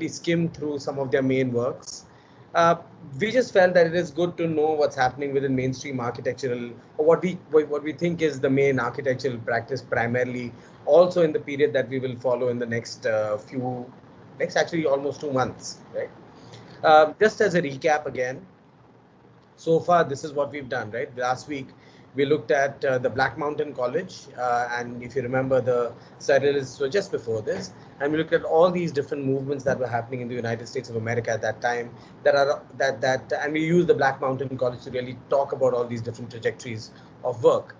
skim through some of their main works. Uh, we just felt that it is good to know what's happening within mainstream architectural, or what we think is the main architectural practice primarily, also in the period that we will follow in the next next actually almost 2 months, right? Just as a recap again, so far this is what we've done, right? Last week we looked at the Black Mountain College, and if you remember, the surrealists were just before this, and we looked at all these different movements that were happening in the United States of America at that time, and we used the Black Mountain College to really talk about all these different trajectories of work.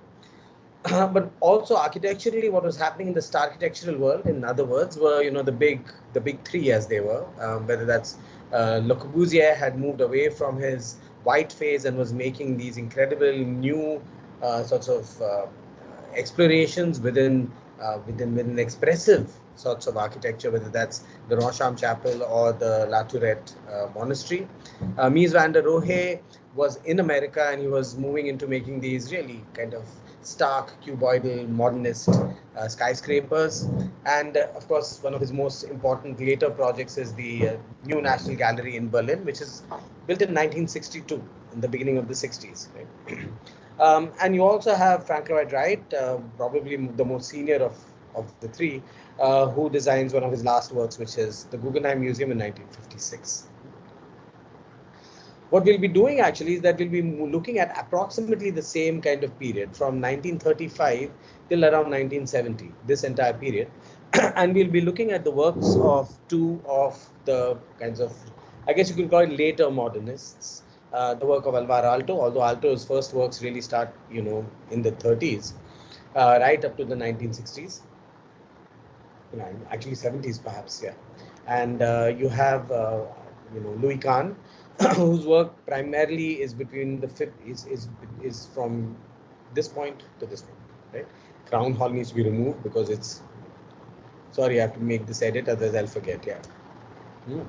But also architecturally, what was happening in the star architectural world, in other words, were the big three, as they were, whether that's Le Corbusier had moved away from his white phase and was making these incredible new sorts of explorations within expressive sorts of architecture, whether that's the Rocham Chapel or the La Tourette Monastery. Mies van der Rohe was in America, and he was moving into making these really kind of stark, cuboidal, modernist skyscrapers. And of course, one of his most important later projects is the New National Gallery in Berlin, which is built in 1962, in the beginning of the 60s. Right? And you also have Frank Lloyd Wright, probably the most senior of the three, who designs one of his last works, which is the Guggenheim Museum in 1956. What we'll be doing actually is that we'll be looking at approximately the same kind of period from 1935 till around 1970, this entire period. And we'll be looking at the works of two of the kinds of, I guess you could call it later modernists. The work of Alvar Aalto, although Aalto's first works really start, in the 30s, right up to the 1960s. Actually 70s perhaps, yeah. And you have, Louis Kahn, whose work primarily is between the fifth is from this point to this point, right? Crown Hall needs to be removed because it's. Sorry, I have to make this edit, otherwise I'll forget. Yeah.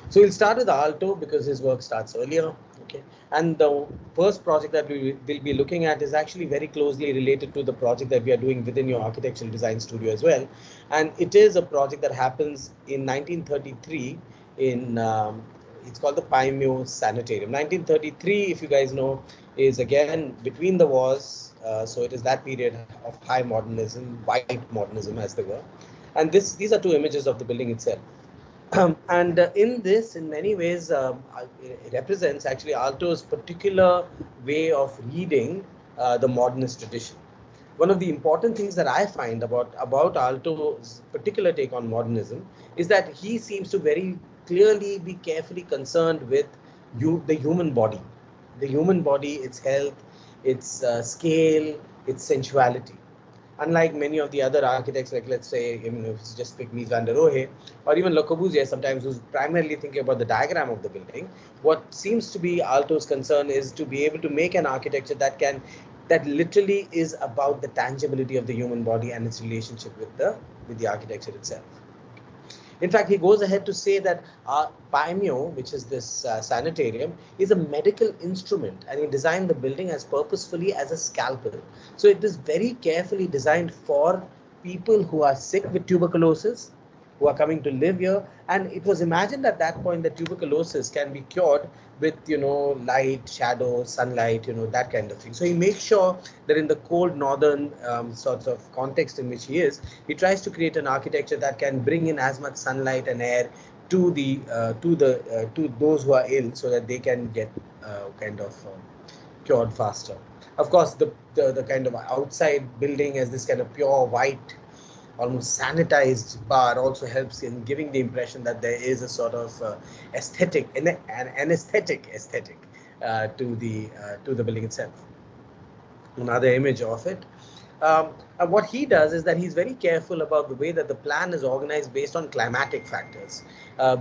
So we'll start with Aalto because his work starts earlier. Okay, and the first project that we will be looking at is actually very closely related to the project that we are doing within your architectural design studio as well, and it is a project that happens in 1933 in it's called the Paimio Sanitarium. 1933, if you guys know, is again between the wars, so it is that period of high modernism, white modernism as they were, and these are two images of the building itself. And in this, in many ways, it represents actually Aalto's particular way of reading the modernist tradition. One of the important things that I find about Aalto's particular take on modernism is that he seems to very clearly be carefully concerned with the human body, its health, its scale, its sensuality. Unlike many of the other architects, like let's say, if you just pick Mies van der Rohe, or even Le Corbusier sometimes, who's primarily thinking about the diagram of the building, what seems to be Aalto's concern is to be able to make an architecture that literally is about the tangibility of the human body and its relationship with the architecture itself. In fact, he goes ahead to say that Paimio, which is this sanitarium, is a medical instrument, and he designed the building as purposefully as a scalpel. So it is very carefully designed for people who are sick with tuberculosis, who are coming to live here, and it was imagined at that point that tuberculosis can be cured with light, shadow, sunlight, that kind of thing. So he makes sure that in the cold northern sorts of context in which he is, he tries to create an architecture that can bring in as much sunlight and air to those who are ill, so that they can get cured faster. Of course, the kind of outside building as this kind of pure white, almost sanitized bar also helps in giving the impression that there is a sort of aesthetic, an aesthetic to the building itself. Another image of it. And what he does is that he's very careful about the way that the plan is organized based on climatic factors.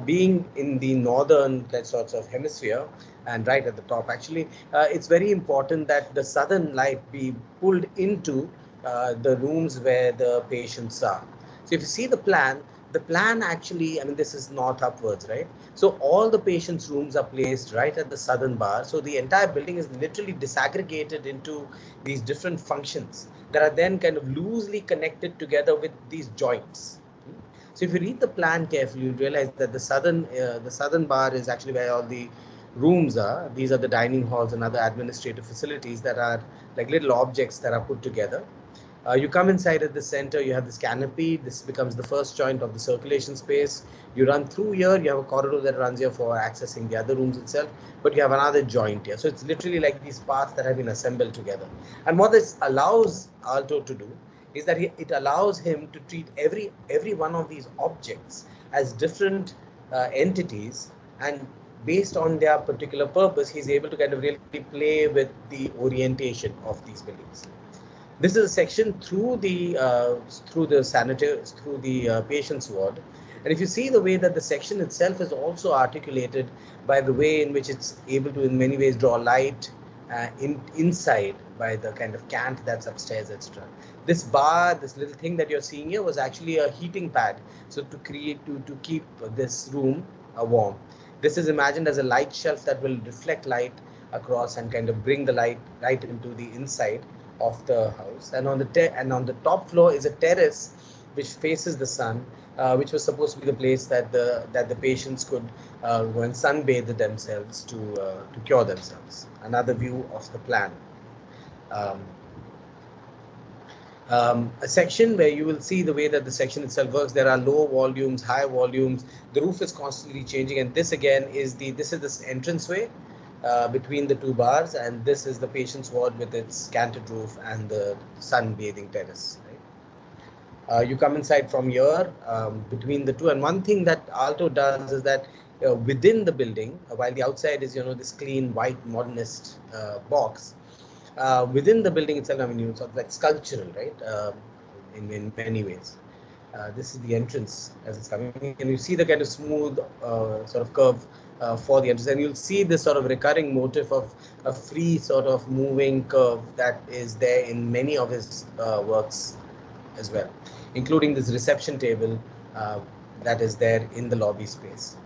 Being in the northern sorts of hemisphere, and right at the top actually, it's very important that the southern light be pulled into the rooms where the patients are. So if you see the plan actually, I mean, this is north upwards, right? So all the patients' rooms are placed right at the southern bar. So the entire building is literally disaggregated into these different functions that are then kind of loosely connected together with these joints. So if you read the plan carefully, you realize that the southern bar is actually where all the rooms are. These are the dining halls and other administrative facilities that are like little objects that are put together. You come inside at the center, you have this canopy. This becomes the first joint of the circulation space. You run through here, you have a corridor that runs here for accessing the other rooms itself, but you have another joint here. So it's literally like these parts that have been assembled together. And what this allows Aalto to do is that it allows him to treat every one of these objects as different entities, and based on their particular purpose, he's able to kind of really play with the orientation of these buildings. This is a section through the patient's ward, and if you see the way that the section itself is also articulated by the way in which it's able to in many ways draw light inside by the kind of cant that's upstairs, etc. This bar, this little thing that you're seeing here, was actually a heating pad, so to keep this room warm. This is imagined as a light shelf that will reflect light across and kind of bring the light into the inside of the house. And on the top floor is a terrace which faces the sun, which was supposed to be the place that the patients could go and sunbathe themselves to cure themselves. Another view of the plan. A section where you will see the way that the section itself works. There are low volumes, high volumes. The roof is constantly changing, and this again is this entranceway between the two bars, and this is the patient's ward with its canted roof and the sunbathing terrace. Right? You come inside from here between the two, and one thing that Aalto does is that within the building, while the outside is this clean white modernist box, within the building itself, I mean, sort of like sculptural, right? In many ways. This is the entrance as it's coming, and you see the kind of smooth sort of curve for the entrance, and you'll see this sort of recurring motif of a free sort of moving curve that is there in many of his works as well, including this reception table that is there in the lobby space.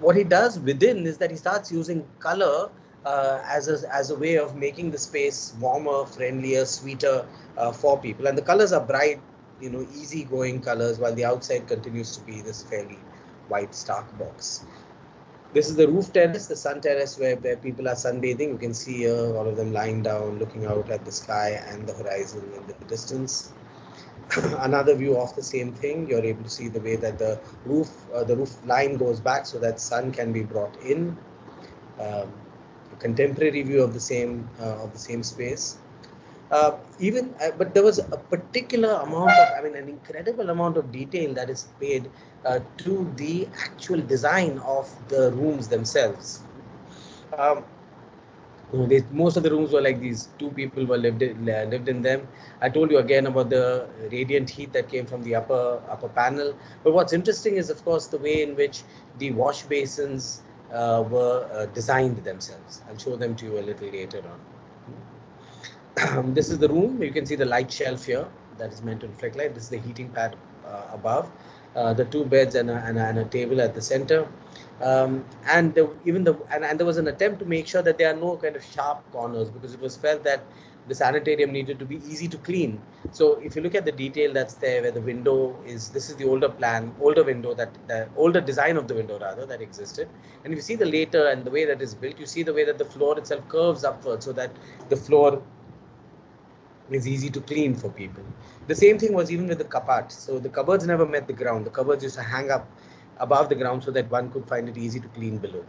What he does within is that he starts using color as a way of making the space warmer, friendlier, sweeter for people, and the colors are bright, easy-going colors, while the outside continues to be this fairly white stark box. This is the roof terrace, the sun terrace, where people are sunbathing. You can see here all of them lying down, looking out at the sky and the horizon in the distance. Another view of the same thing. You're able to see the way that the roof line goes back so that sun can be brought in. A contemporary view of the same space. But there was a particular amount of, an incredible amount of detail that is paid to the actual design of the rooms themselves. Most of the rooms were like these. Two people were lived in them. I told you again about the radiant heat that came from the upper panel. But what's interesting is, of course, the way in which the wash basins were designed themselves. I'll show them to you a little later on. This is the room. You can see the light shelf here that is meant to reflect light. This is the heating pad above. The two beds and a table at the center. And there was an attempt to make sure that there are no kind of sharp corners, because it was felt that the sanitarium needed to be easy to clean. So if you look at the detail that's there, where the window is, this is the older window, the older design of the window rather, that existed. And if you see the later and the way that is built, you see the way that the floor itself curves upward so that the floor is easy to clean for people. The same thing was even with the cupboards. So the cupboards never met the ground. The cupboards used to hang up above the ground so that one could find it easy to clean below.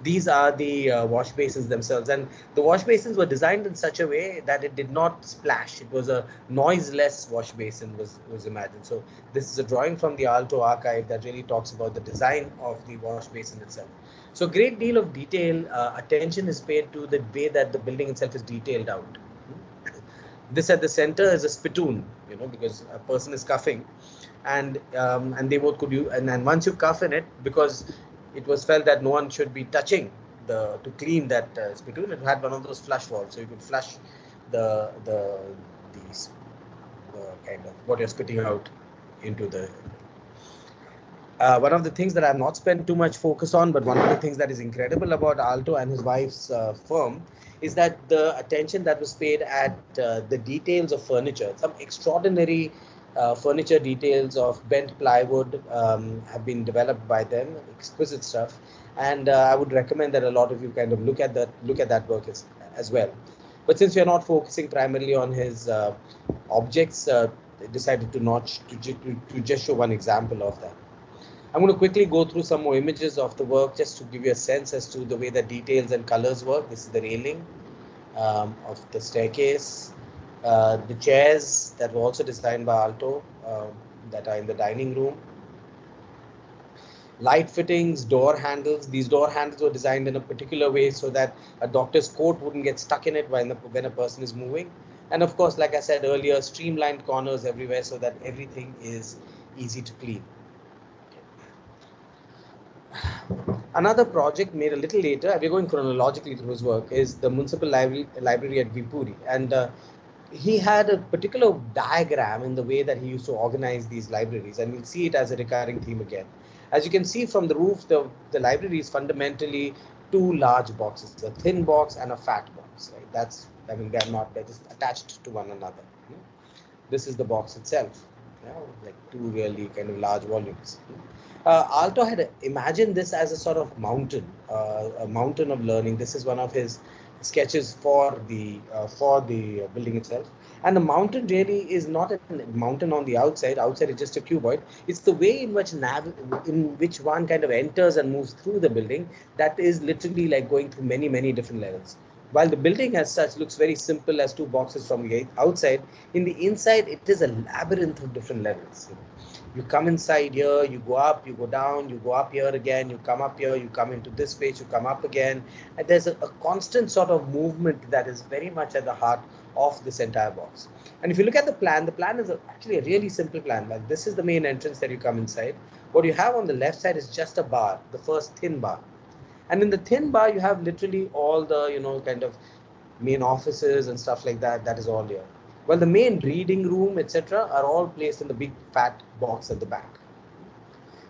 These are the wash basins themselves, and the wash basins were designed in such a way that it did not splash. It was a noiseless wash basin was imagined. So this is a drawing from the Aalto archive that really talks about the design of the wash basin itself. So a great deal of detail, attention is paid to the way that the building itself is detailed out. This at the center is a spittoon, because a person is coughing, and they both could use, and once you cough in it, because it was felt that no one should be touching to clean that spittoon. It had one of those flush valves, so you could flush the kind of what you're spitting out into the. One of the things that I've not spent too much focus on, but one of the things that is incredible about Aalto and his wife's firm is that the attention that was paid at the details of furniture. Some extraordinary Furniture details of bent plywood have been developed by them, exquisite stuff. And I would recommend that a lot of you kind of look at that work as well. But since we are not focusing primarily on his objects, decided to not to just show one example of that. I'm going to quickly go through some more images of the work just to give you a sense as to the way the details and colors work. This is the railing of the staircase, the chairs that were also designed by Alto that are in the dining room. Light fittings, door handles. These door handles were designed in a particular way so that a doctor's coat wouldn't get stuck in it when a person is moving. And of course, like I said earlier, streamlined corners everywhere so that everything is easy to clean. Another project made a little later, we're going chronologically through his work, is the Municipal Library at Vipuri. And he had a particular diagram in the way that he used to organize these libraries, and we'll see it as a recurring theme again. As you can see from the roof, the library is fundamentally two large boxes, a thin box and a fat box. Right? They're just attached to one another. This is the box itself, like two really kind of large volumes. Alto had imagined this as a sort of mountain, a mountain of learning. This is one of his sketches for the building itself. And the mountain really is not a mountain on the outside. Outside is just a cuboid. It's the way in which one kind of enters and moves through the building that is literally like going through many different levels. While the building as such looks very simple as two boxes from the outside, in the inside it is a labyrinth of different levels. You come inside here, you go up, you go down, you go up here again, you come up here, you come into this space, you come up again. And there's a constant sort of movement that is very much at the heart of this entire box. And if you look at the plan is actually a really simple plan. Like this is the main entrance that you come inside. What you have on the left side is just a bar, the first thin bar. And in the thin bar, you have literally all the, kind of main offices and stuff like that. That is all here. Well, the main reading room, etc., are all placed in the big fat box at the back.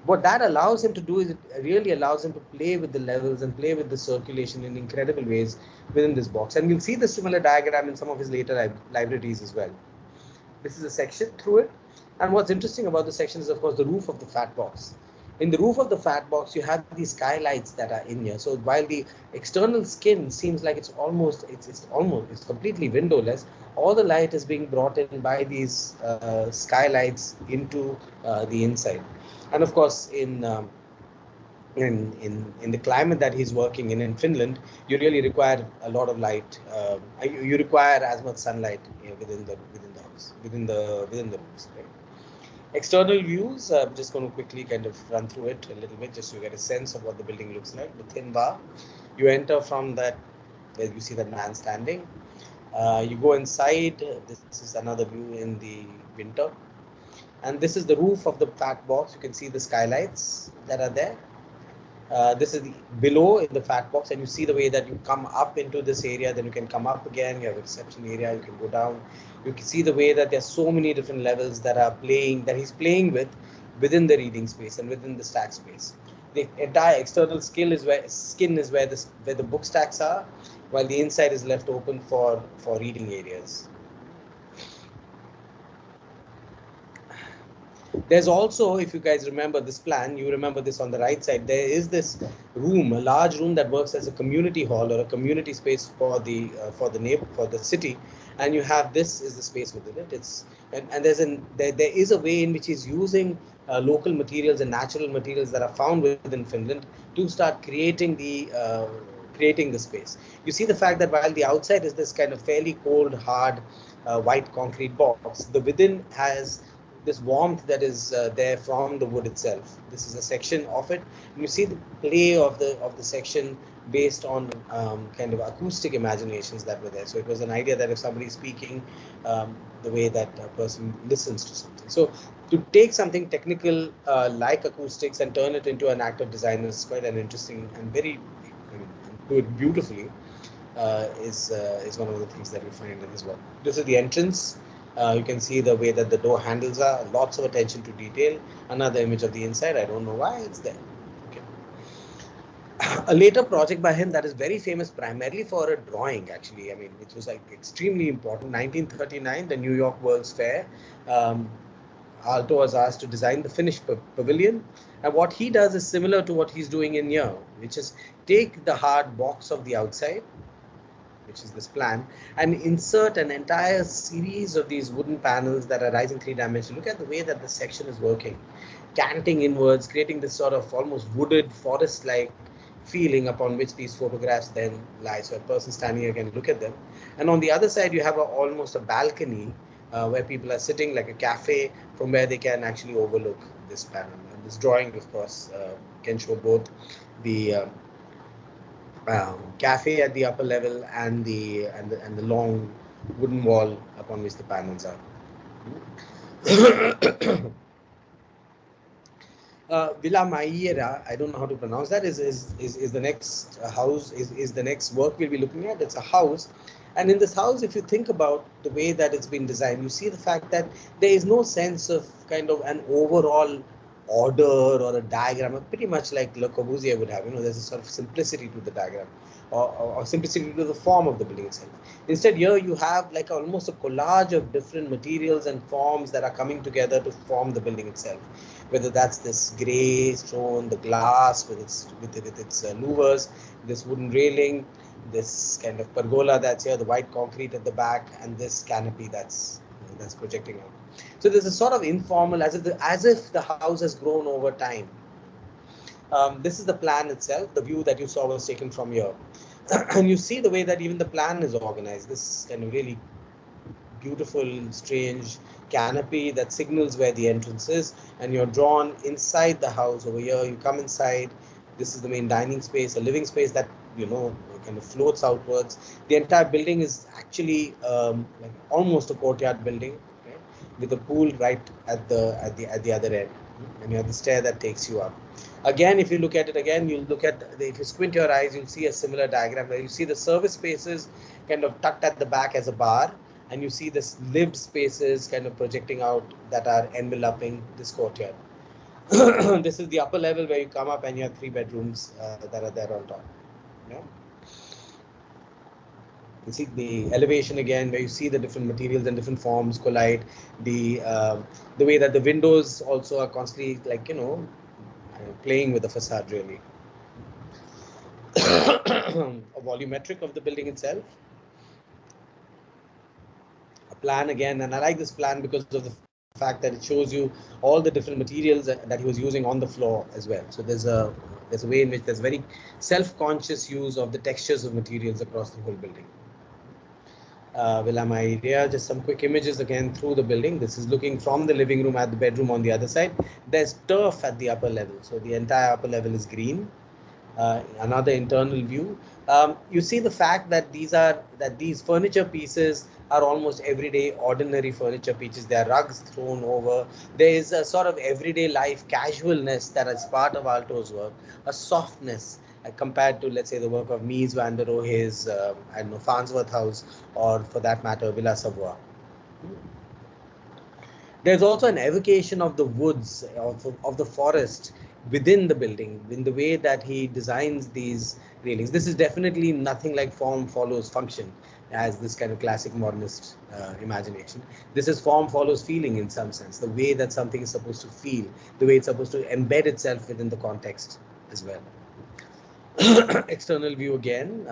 What that allows him to do is it really allows him to play with the levels and play with the circulation in incredible ways within this box. And we'll see the similar diagram in some of his later libraries as well. This is a section through it. And what's interesting about the section is, of course, the roof of the fat box. In the roof of the fat box, you have these skylights that are in here. So while the external skin seems like it's completely windowless, all the light is being brought in by these skylights into the inside. And of course, in the climate that he's working in Finland, you really require a lot of light. You require as much sunlight within the house, within the rooms. Right? External views, I'm just going to quickly kind of run through it a little bit just to get a sense of what the building looks like. The thin bar, you enter from that where you see that man standing. You go inside. This is another view in the winter. And this is the roof of the fat box. You can see the skylights that are there. This is below in the fat box, and you see the way that you come up into this area, then you can come up again. You have a reception area, you can go down. You can see the way that there's so many different levels that he's playing within the reading space and within the stack space. The entire external skin is where the book stacks are, while the inside is left open for reading areas. There's also, if you guys remember this plan, you remember this on the right side, there is this room, a large room that works as a community hall or a community space for the city, and you have this is the space within it. There is a way in which he's using local materials and natural materials that are found within Finland to start creating the space. You see the fact that while the outside is this kind of fairly cold, hard, white concrete box, the within has this warmth that is there from the wood itself. This is a section of it. You see the play of the section based on kind of acoustic imaginations that were there. So it was an idea that if somebody is speaking, the way that a person listens to something. So to take something technical like acoustics and turn it into an act of design is quite an interesting and very, do it beautifully is one of the things that we find in this work. This is the entrance. You can see the way that the door handles are, lots of attention to detail. Another image of the inside, I don't know why it's there. Okay. A later project by him that is very famous primarily for a drawing, actually. I mean, which was like extremely important. 1939, the New York World's Fair. Aalto was asked to design the finished pavilion, and what he does is similar to what he's doing in here, which is take the hard box of the outside, which is this plan, and insert an entire series of these wooden panels that are rising 3 dimensions. Look at the way that the section is working, canting inwards, creating this sort of almost wooded forest-like feeling upon which these photographs then lie. So a person standing here can look at them. And on the other side, you have almost a balcony where people are sitting, like a cafe, from where they can actually overlook this panel. And this drawing, of course, can show both the cafe at the upper level and the long wooden wall upon which the panels are. Villa Maiera, I don't know how to pronounce that, is the next house, is the next work we'll be looking at. It's a house. And in this house, if you think about the way that it's been designed, you see the fact that there is no sense of kind of an overall order or a diagram, pretty much like Le Corbusier would have. There's a sort of simplicity to the diagram, or simplicity to the form of the building itself. Instead, here you have like almost a collage of different materials and forms that are coming together to form the building itself. Whether that's this grey stone, the glass with its louvers, this wooden railing, this kind of pergola that's here, the white concrete at the back, and this canopy that's projecting out. So there's a sort of informal, as if the house has grown over time. This is the plan itself. The view that you saw was taken from here. And you see the way that even the plan is organized. This kind of really beautiful, strange canopy that signals where the entrance is, and you're drawn inside the house over here. You come inside. This is the main dining space, a living space that kind of floats outwards. The entire building is actually like almost a courtyard building, right? With a pool right at the other end, and you have the stair that takes you up. Again, if you look at it again, you'll look at if you squint your eyes, you'll see a similar diagram where you see the service spaces kind of tucked at the back as a bar, and you see this lived spaces kind of projecting out that are enveloping this courtyard. This is the upper level where you come up and you have 3 bedrooms that are there on top. Yeah. You see the elevation again, where you see the different materials and different forms collide. The way that the windows also are constantly playing with the facade really. A volumetric of the building itself. A plan again, and I like this plan because of the fact that it shows you all the different materials that he was using on the floor as well. So there's a way in which there's very self-conscious use of the textures of materials across the whole building. Villa Maiera, just some quick images again through the building. This is looking from the living room at the bedroom on the other side. There's turf at the upper level, so the entire upper level is green. Another internal view. You see the fact that these furniture pieces are almost everyday ordinary furniture pieces. They are rugs thrown over. There is a sort of everyday life casualness that is part of Aalto's work, a softness compared to, let's say, the work of Mies van der Rohe's I don't know, Farnsworth House, or for that matter Villa Savoye. There's also an evocation of the woods, of the forest within the building, in the way that he designs these railings. This is definitely nothing like form follows function, as this kind of classic modernist imagination. This is form follows feeling in some sense, the way that something is supposed to feel, the way it's supposed to embed itself within the context as well. External view again,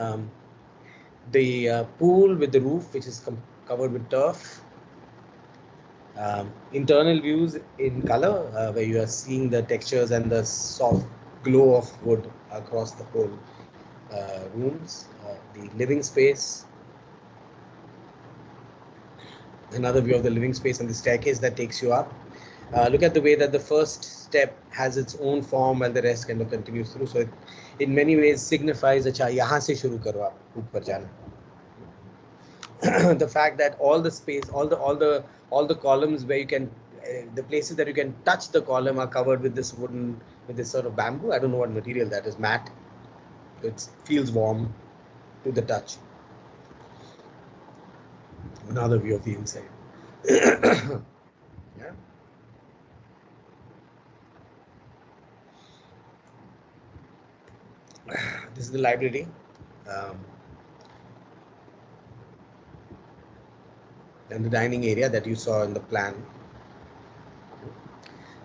the pool with the roof, which is covered with turf. Internal views in color, where you are seeing the textures and the soft glow of wood across the whole rooms. The living space, another view of the living space and the staircase that takes you up. Look at the way that the first step has its own form and the rest kind of continues through. So it in many ways signifies acha yahan se shuru karo aap upar jana. The fact that all the space, all the columns where you can, the places that you can touch the column are covered with this wooden, with this sort of bamboo. I don't know what material that is, matte. It feels warm to the touch. Another view of the inside. Yeah. This is the library. And the dining area that you saw in the plan.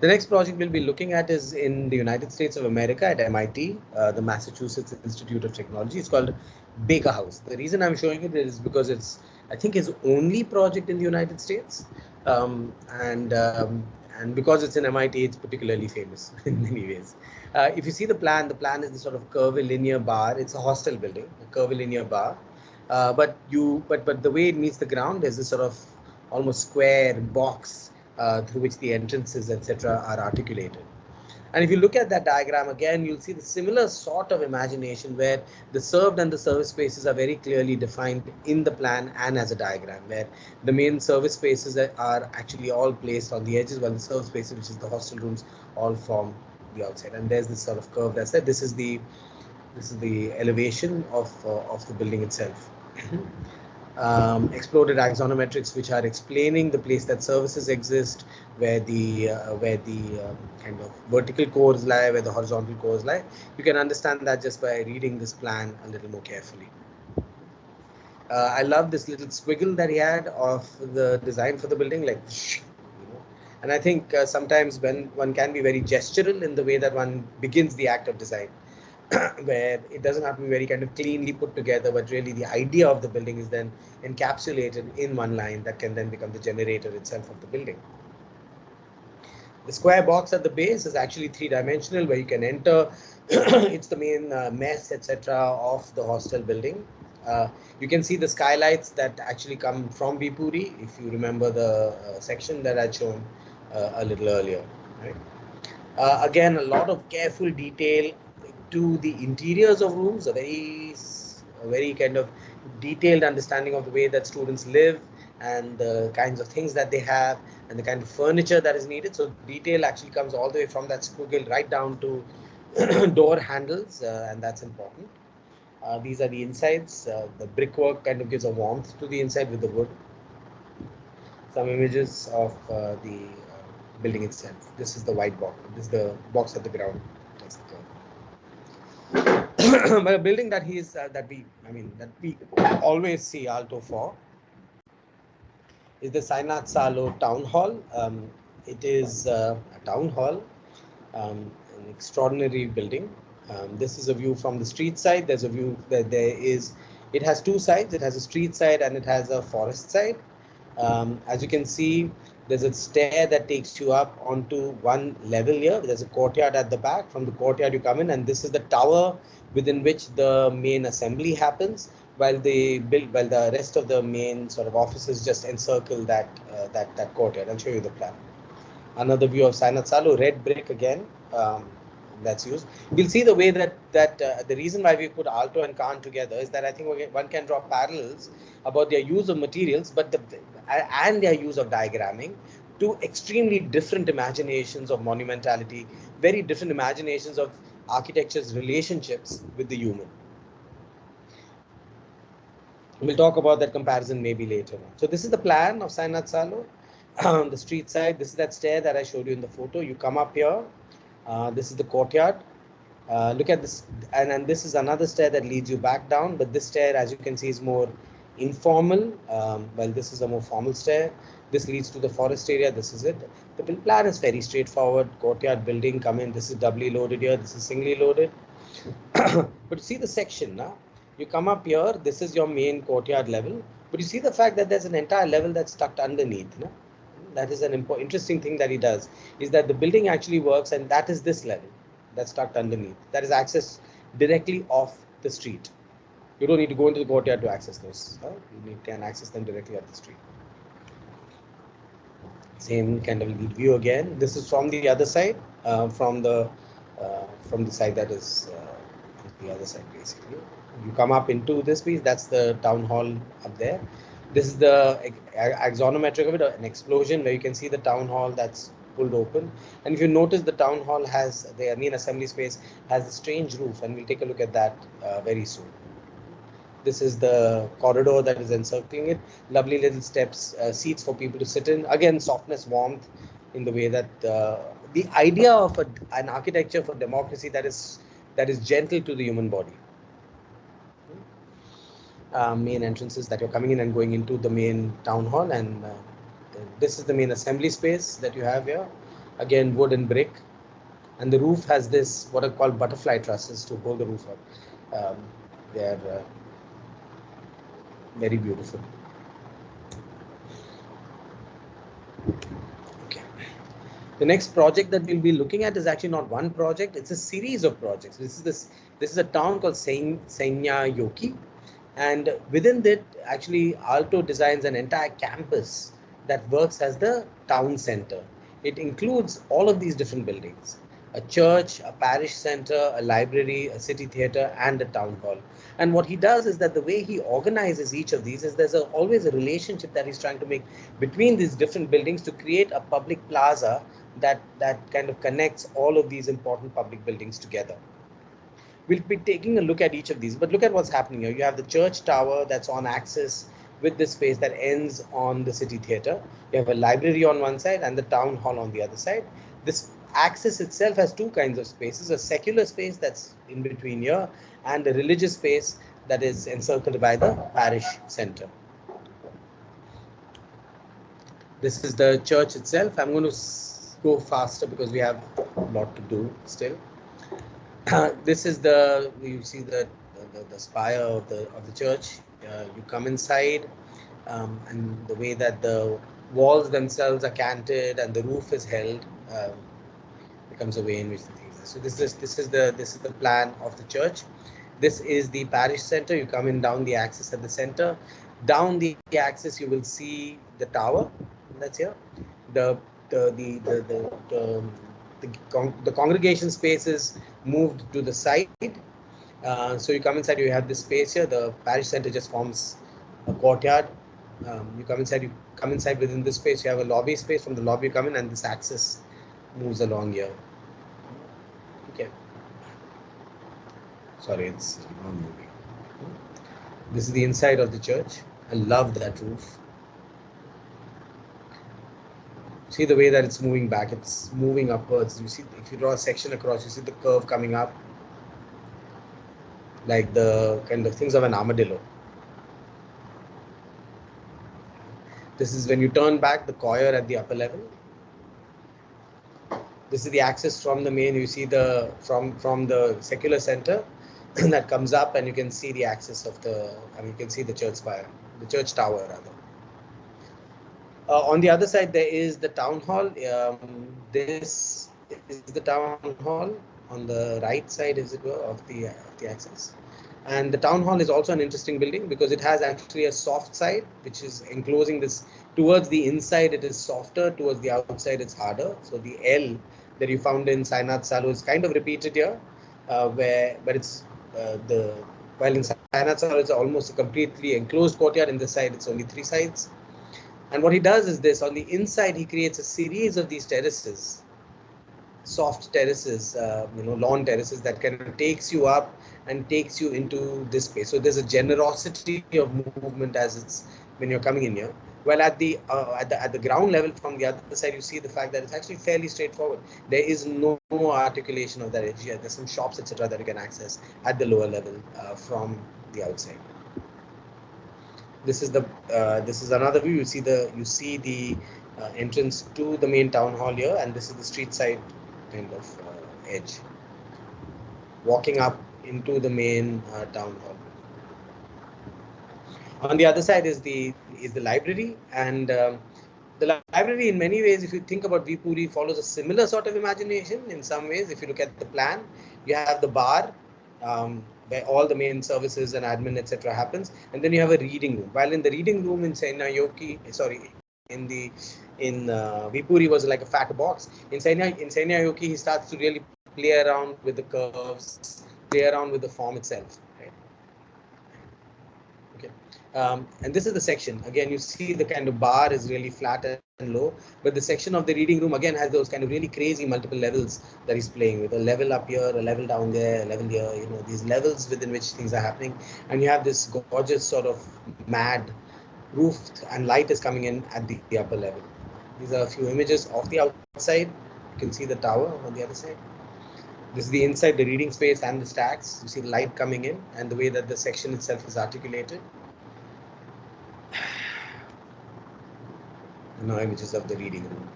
The next project we'll be looking at is in the United States of America at MIT, the Massachusetts Institute of Technology. It's called Baker House. The reason I'm showing it is because it's, I think, his only project in the United States, and because it's in MIT, it's particularly famous in many ways. If you see the plan is the sort of curvilinear bar. It's a hostel building, a curvilinear bar, but the way it meets the ground is this sort of almost square box through which the entrances, etc., are articulated. And if you look at that diagram again, you'll see the similar sort of imagination where the served and the service spaces are very clearly defined in the plan and as a diagram, where the main service spaces are actually all placed on the edges, while the service spaces, which is the hostel rooms, all form the outside. And there's this sort of curve that's there. This is the elevation of the building itself. Exploded axonometrics, which are explaining the place that services exist, where the kind of vertical cores lie, where the horizontal cores lie. You can understand that just by reading this plan a little more carefully. I love this little squiggle that he had of the design for the building, like, and I think sometimes when one can be very gestural in the way that one begins the act of design, where it doesn't have to be very kind of cleanly put together, but really the idea of the building is then encapsulated in one line that can then become the generator itself of the building. The square box at the base is actually three-dimensional, where you can enter. It's the main mess, etc., of the hostel building. You can see the skylights that actually come from Vipuri, if you remember the section that I'd shown a little earlier. Right? Again, a lot of careful detail to the interiors of rooms, a very kind of detailed understanding of the way that students live and the kinds of things that they have and the kind of furniture that is needed. So detail actually comes all the way from that squiggle right down to door handles, and that's important. These are the insides. The brickwork kind of gives a warmth to the inside with the wood. Some images of the building itself. This is the white box. This is the box at the ground. That's the curve. But a building that we always see Aalto for is the Sainath Salo Town Hall. It is a town hall, an extraordinary building. This is a view from the street side. There's a view that it has two sides. It has a street side and it has a forest side. As you can see, there's a stair that takes you up onto one level here. There's a courtyard at the back. From the courtyard you come in, and this is the tower within which the main assembly happens, while the rest of the main sort of offices just encircle that courtyard. I'll show you the plan. Another view of Sainath Salo, red brick again. That's used. You'll see the way that the reason why we put Aalto and Kahn together is that I think one can draw parallels about their use of materials, and their use of diagramming to extremely different imaginations of monumentality, very different imaginations of architecture's relationships with the human. We'll talk about that comparison maybe later on. So this is the plan of Sainath Salo. On the street side, this is that stair that I showed you in the photo. You come up here. This is the courtyard. Look at this, and this is another stair that leads you back down. But this stair, as you can see, is more informal. Well, this is a more formal stair. This leads to the forest area. This is it. The plan is very straightforward. Courtyard building, come in. This is doubly loaded here. This is singly loaded. But see the section now. You come up here. This is your main courtyard level. But you see the fact that there's an entire level that's tucked underneath. No? That is an interesting thing that he does, is that the building actually works, and that is this level that's tucked underneath. That is accessed directly off the street. You don't need to go into the courtyard to access those. You can access them directly off the street. Same kind of lead view again. This is from the other side, from the side that is the other side basically. You come up into this piece. That's the town hall up there. This is the axonometric of it, an explosion where you can see the town hall that's pulled open. And if you notice, the town hall has, the main assembly space has a strange roof, and we'll take a look at that very soon. This is the corridor that is encircling it. Lovely little steps, seats for people to sit in. Again, softness, warmth, in the way that the idea of an architecture for democracy that is gentle to the human body. Main entrances that you're coming in and going into the main town hall, and this is the main assembly space that you have here. Again, wood and brick. And the roof has this, what are called butterfly trusses to hold the roof up. They're very beautiful. Okay. The next project that we'll be looking at is actually not one project; it's a series of projects. This is a town called Seinäjoki, and within that, actually, Aalto designs an entire campus that works as the town center. It includes all of these different buildings: a church, a parish center, a library, a city theater, and a town hall. And what he does is that the way he organizes each of these is always a relationship that he's trying to make between these different buildings to create a public plaza that kind of connects all of these important public buildings together. We'll be taking a look at each of these, but look at what's happening here. You have the church tower that's on axis with this space that ends on the city theater. You have a library on one side and the town hall on the other side. This axis itself has two kinds of spaces: a secular space that's in between here and a religious space that is encircled by the parish center. This is the church itself. I'm going to go faster because we have a lot to do still. This is you see the spire of the church. You come inside, and the way that the walls themselves are canted and the roof is held becomes a way in which the things are. So this is the plan of the church. This is the parish center. You come in down the axis at the center. Down the axis, you will see the tower. That's here. The congregation space is moved to the side. So you come inside, you have this space here. The parish center just forms a courtyard. You come inside within this space, you have a lobby space. From the lobby you come in and this axis moves along here. Okay. Sorry, it's not moving. This is the inside of the church. I love that roof. See the way that it's moving back, it's moving upwards. You see, if you draw a section across, you see the curve coming up, like the kind of things of an armadillo. This is when you turn back the choir at the upper level. This is the axis from the main. You see the from the secular center that comes up, and you can see the axis of you can see the church spire, the church tower rather. On the other side, there is the town hall. This is the town hall on the right side, as it were, of the axis. And the town hall is also an interesting building because it has actually a soft side, which is enclosing this. Towards the inside, it is softer. Towards the outside, it's harder. So the L that you found in Sainatsalo is kind of repeated here, but it's while in Sainatsalo, it's almost a completely enclosed courtyard. In this side, it's only 3 sides. And what he does is this: on the inside, he creates a series of these terraces, soft terraces, lawn terraces that kind of takes you up and takes you into this space. So there's a generosity of movement as it's when you're coming in here. Well, at the ground level from the other side, you see the fact that it's actually fairly straightforward. There is no articulation of that edge here. There's some shops, etc., that you can access at the lower level from the outside. This is another view. You see the entrance to the main town hall here, and this is the street side kind of edge. Walking up into the main town hall. On the other side is the library, and the library, in many ways, if you think about Vipuri, follows a similar sort of imagination in some ways. If you look at the plan, you have the bar, where all the main services and admin, etc., happens, and then you have a reading room. While in the reading room in Vipuri was like a fat box. In Seinäjoki, he starts to really play around with the curves, play around with the form itself. Right? Okay. And this is the section. Again, you see the kind of bar is really flat and low, but the section of the reading room again has those kind of really crazy multiple levels that he's playing with. A level up here, a level down there, a level here, these levels within which things are happening. And you have this gorgeous sort of mad roof, and light is coming in at the upper level. These are a few images of the outside. You can see the tower on the other side. This is the inside, the reading space and the stacks. You see the light coming in and the way that the section itself is articulated. And now images of the reading room.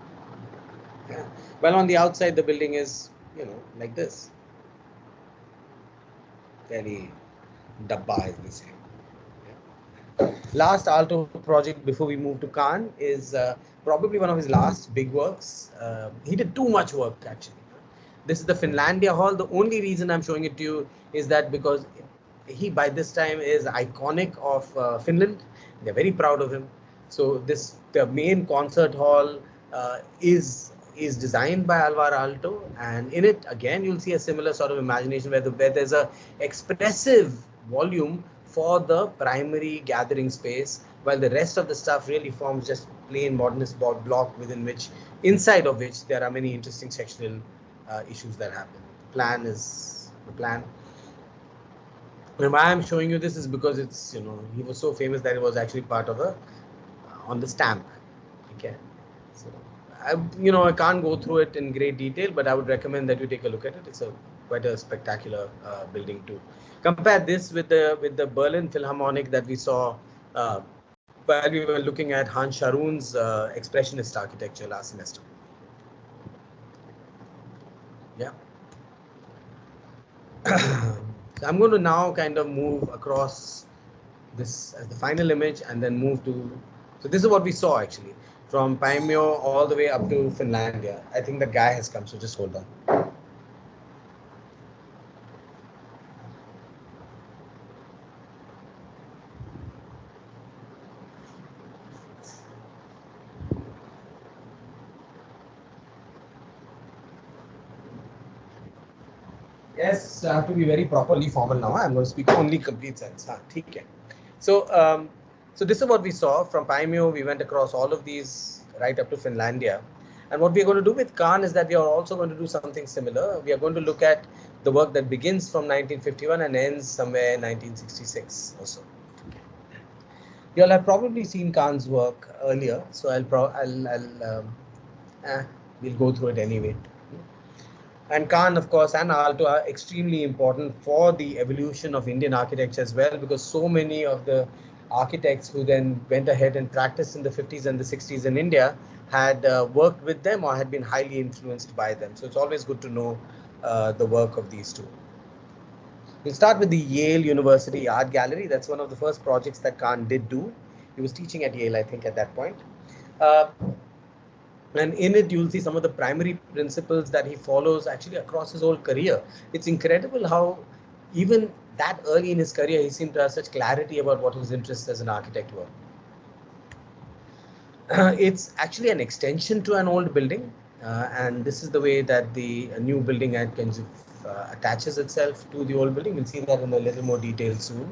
Yeah. Well, on the outside, the building is, you know, like this. Very dabba, as they say. Last Alto project before we move to Cannes is probably one of his last big works. He did too much work, actually. This is the Finlandia Hall. The only reason I'm showing it to you is that because he by this time is iconic of Finland. They're very proud of him. So the main concert hall is designed by Alvar Aalto, and in it again you'll see a similar sort of imagination where there's a expressive volume for the primary gathering space, while the rest of the stuff really forms just plain modernist block within which, inside of which, there are many interesting sectional issues that happen. Plan is the plan. And why I'm showing you this is because it's, you know, he was so famous that it was actually part of a on the stamp. Okay, so I can't go through it in great detail, but I would recommend that you take a look at it. It's a quite a spectacular building too. Compare this with the Berlin Philharmonic that we saw while we were looking at Hans Scharoun's expressionist architecture last semester. Yeah. So I'm going to now kind of move across this as the final image and then move to. So this is what we saw actually from Paimio all the way up to Finlandia. I think the guy has come, so just hold on. Yes, I have to be very properly formal now. I'm going to speak only complete sense. Okay. So this is what we saw from Paimio. We went across all of these right up to Finlandia. And what we're going to do with Cannes is that we are also going to do something similar. We are going to look at the work that begins from 1951 and ends somewhere in 1966 or so. You all have probably seen Cannes' work earlier, so we'll go through it anyway. And Cannes, of course, and Aalto are extremely important for the evolution of Indian architecture as well, because so many of the architects who then went ahead and practiced in the 50s and the 60s in India had worked with them or had been highly influenced by them. So it's always good to know the work of these two. We'll start with the Yale University Art Gallery. That's one of the first projects that Cannes did do. He was teaching at Yale, I think, at that point. And in it, you'll see some of the primary principles that he follows actually across his whole career. It's incredible how even that early in his career, he seemed to have such clarity about what his interests as an architect were. It's actually an extension to an old building. And this is the way that the new building at Kensington attaches itself to the old building. We'll see that in a little more detail soon.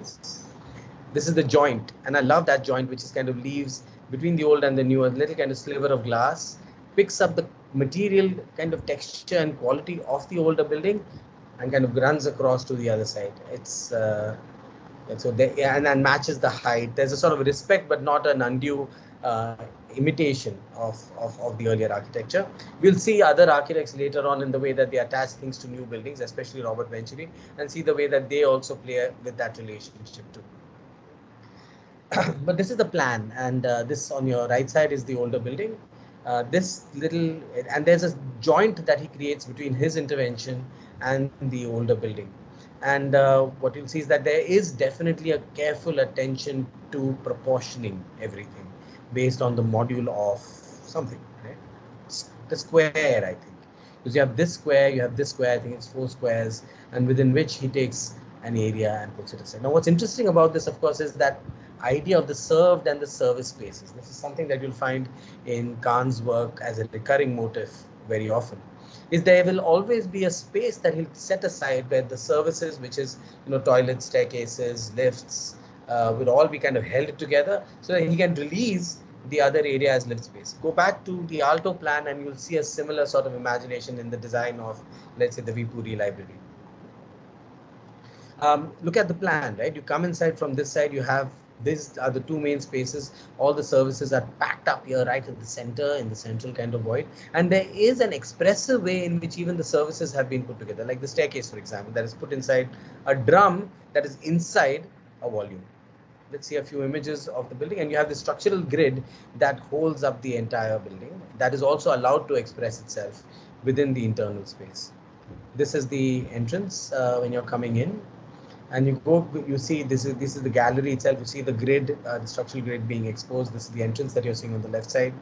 This is the joint, and I love that joint, which is kind of leaves between the old and the new a little kind of sliver of glass, picks up the material kind of texture and quality of the older building and kind of runs across to the other side. It's and matches the height. There's a sort of respect, but not an undue imitation of the earlier architecture. We'll see other architects later on in the way that they attach things to new buildings, especially Robert Venturi, and see the way that they also play with that relationship too. But this is the plan, and this on your right side is the older building. This little, and there's a joint that he creates between his intervention and the older building. And what you'll see is that there is definitely a careful attention to proportioning everything based on the module of something, right? The square, I think. Because you have this square, you have this square, I think it's 4 squares, and within which he takes an area and puts it aside. Now, what's interesting about this, of course, is that idea of the served and the service spaces. This is something that you'll find in Cannes' work as a recurring motif very often. Is there will always be a space that he'll set aside where the services, which is toilets, staircases, lifts, will all be kind of held together so that he can release the other area as lift space. Go back to the Aalto plan and you'll see a similar sort of imagination in the design of, let's say, the Vipuri library. Look at the plan, right? You come inside from this side, you have these are the 2 main spaces. All the services are packed up here right at the center, in the central kind of void. And there is an expressive way in which even the services have been put together, like the staircase, for example, that is put inside a drum that is inside a volume. let's see a few images of the building, and you have the structural grid that holds up the entire building that is also allowed to express itself within the internal space. This is the entrance when you're coming in, and you see this is the gallery itself. You see the grid, the structural grid being exposed. This is the entrance that you're seeing on the left side.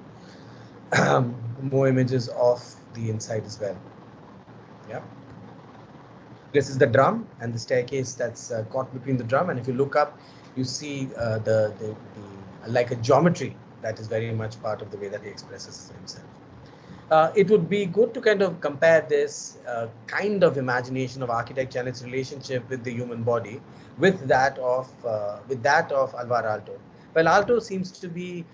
More images of the inside as well. Yeah. This is the drum and the staircase that's caught between the drum, and if you look up, you see the like a geometry that is very much part of the way that he expresses himself. It would be good to kind of compare this kind of imagination of architecture and its relationship with the human body with that of Alvar Aalto. Well, Aalto seems to be,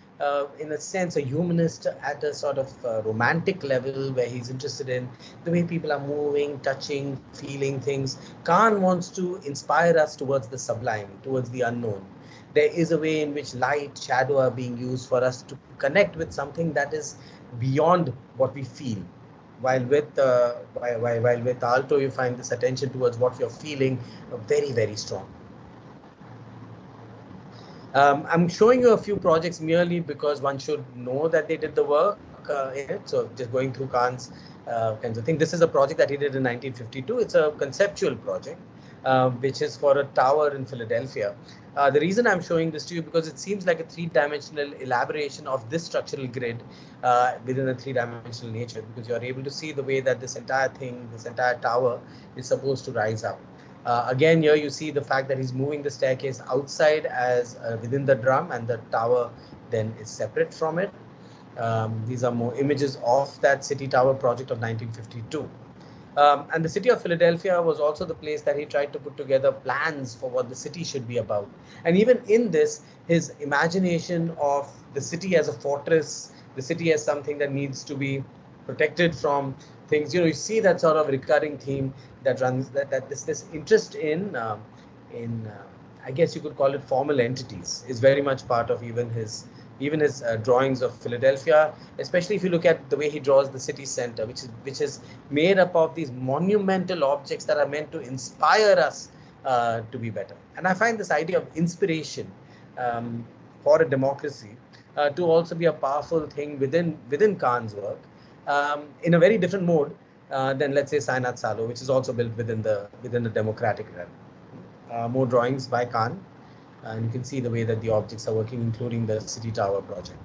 in a sense, a humanist at a sort of romantic level, where he's interested in the way people are moving, touching, feeling things. Kahn wants to inspire us towards the sublime, towards the unknown. There is a way in which light, shadow are being used for us to connect with something that is beyond what we feel. While with Aalto, you find this attention towards what you're feeling very, very strong. I'm showing you a few projects merely because one should know that they did the work in it. So just going through Kahn's kinds of thing. This is a project that he did in 1952. It's a conceptual project, which is for a tower in Philadelphia. The reason I'm showing this to you because it seems like a three-dimensional elaboration of this structural grid within a three-dimensional nature, because you're able to see the way that this entire thing, this entire tower is supposed to rise up. Again, here you see the fact that he's moving the staircase outside as within the drum, and the tower then is separate from it. These are more images of that city tower project of 1952. And the city of Philadelphia was also the place that he tried to put together plans for what the city should be about. And even in this, his imagination of the city as a fortress, the city as something that needs to be protected from things. You see that sort of recurring theme that runs, that this interest in I guess you could call it formal entities, is very much part of even his drawings of Philadelphia, especially if you look at the way he draws the city center, which is made up of these monumental objects that are meant to inspire us to be better. And I find this idea of inspiration for a democracy to also be a powerful thing within Kahn's work, in a very different mode than, let's say, Sainath Salo, which is also built within the democratic realm. More drawings by Kahn. And you can see the way that the objects are working, including the City Tower project.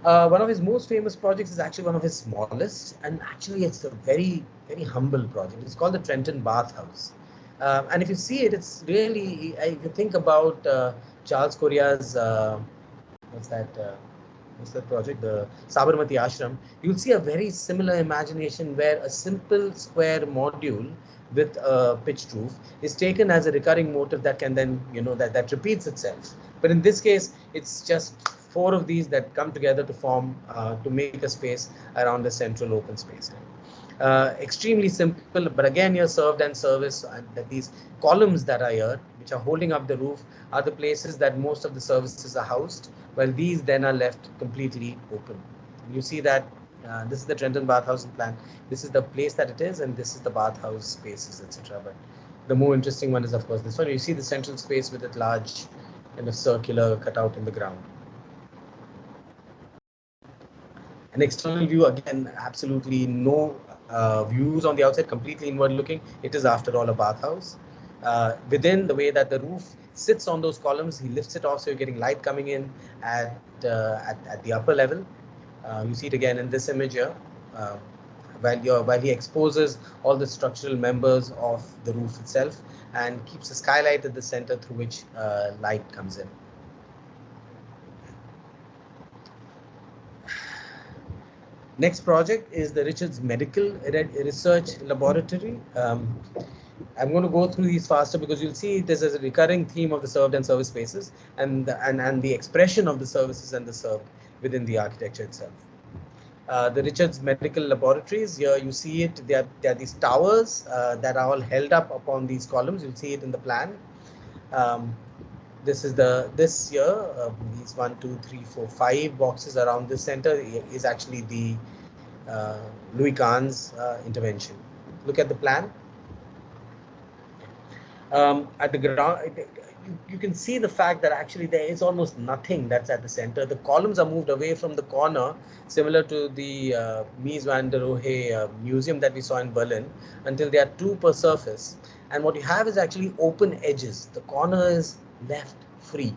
Right? One of his most famous projects is actually one of his smallest, and actually it's a very, very humble project. It's called the Trenton Bath House. And if you see it, it's really, if you think about Charles Correa's, what's that project, the Sabarmati Ashram, you'll see a very similar imagination where a simple square module with a pitched roof is taken as a recurring motif that can then, that repeats itself. But in this case, it's just 4 of these that come together to form, to make a space around a central open space. Extremely simple, but again, you're served and service, and that these columns that are here, which are holding up the roof, are the places that most of the services are housed, while these then are left completely open. You see that this is the Trenton Bathhouse plan. This is the place that it is, and this is the bathhouse spaces, etc. But the more interesting one is, of course, this one. You see the central space with that large kind of circular cutout in the ground. An external view, again, absolutely no views on the outside, completely inward looking. It is, after all, a bathhouse. Within, the way that the roof sits on those columns, he lifts it off, so you're getting light coming in at the upper level. You see it again in this image here, while he exposes all the structural members of the roof itself and keeps a skylight at the center through which light comes in. Next project is the Richards Medical Research Laboratory. I'm going to go through these faster because you'll see there's a recurring theme of the served and service spaces and the expression of the services and the served within the architecture itself. The Richards Medical Laboratories, here you see it, there are these towers that are all held up upon these columns. You'll see it in the plan. This is this year, these 1, 2, 3, 4, 5 boxes around this center is actually the Louis Kahn's intervention. Look at the plan. At the ground, you can see the fact that actually there is almost nothing that's at the center. The columns are moved away from the corner, similar to the Mies van der Rohe museum that we saw in Berlin, until there are two per surface. And what you have is actually open edges. The corner is left free.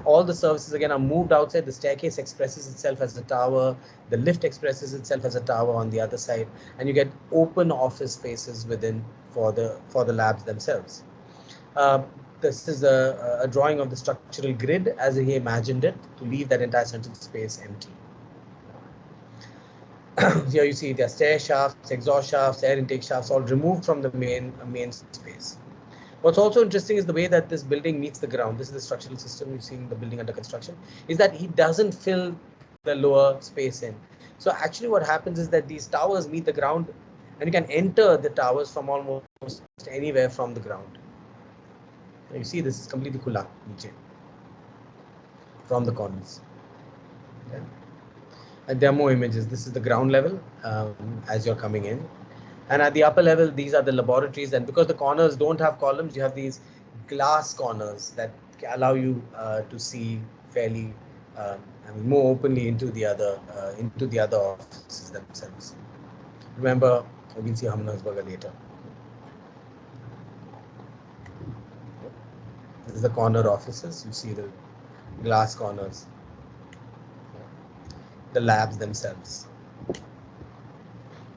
All the services again are moved outside. The staircase expresses itself as a tower. The lift expresses itself as a tower on the other side, and you get open office spaces within for the labs themselves. Uh, this is a drawing of the structural grid as he imagined it, to leave that entire central space empty. Here you see there are stair shafts, exhaust shafts, air intake shafts, all removed from the main space. What's also interesting is the way that this building meets the ground. This is the structural system you see in the building under construction, is that he doesn't fill the lower space in. So actually what happens is that these towers meet the ground, and you can enter the towers from almost anywhere from the ground. You see this is completely khula from the corners. Okay. And there are more images. This is the ground level as you're coming in. And at the upper level, these are the laboratories. And because the corners don't have columns, you have these glass corners that allow you to see fairly, more openly into the other offices themselves. Remember, we'll see Hammersberger later. This is the corner offices. You see the glass corners. The labs themselves.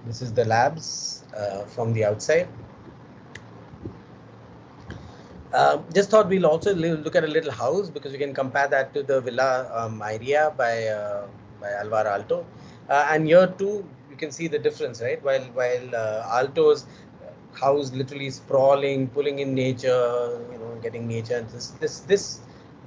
This is the labs from the outside. Just thought we'll also look at a little house, because we can compare that to the Villa Iria by Alvar Aalto. And here too, you can see the difference, right? While Aalto's house literally sprawling, pulling in nature, getting nature. And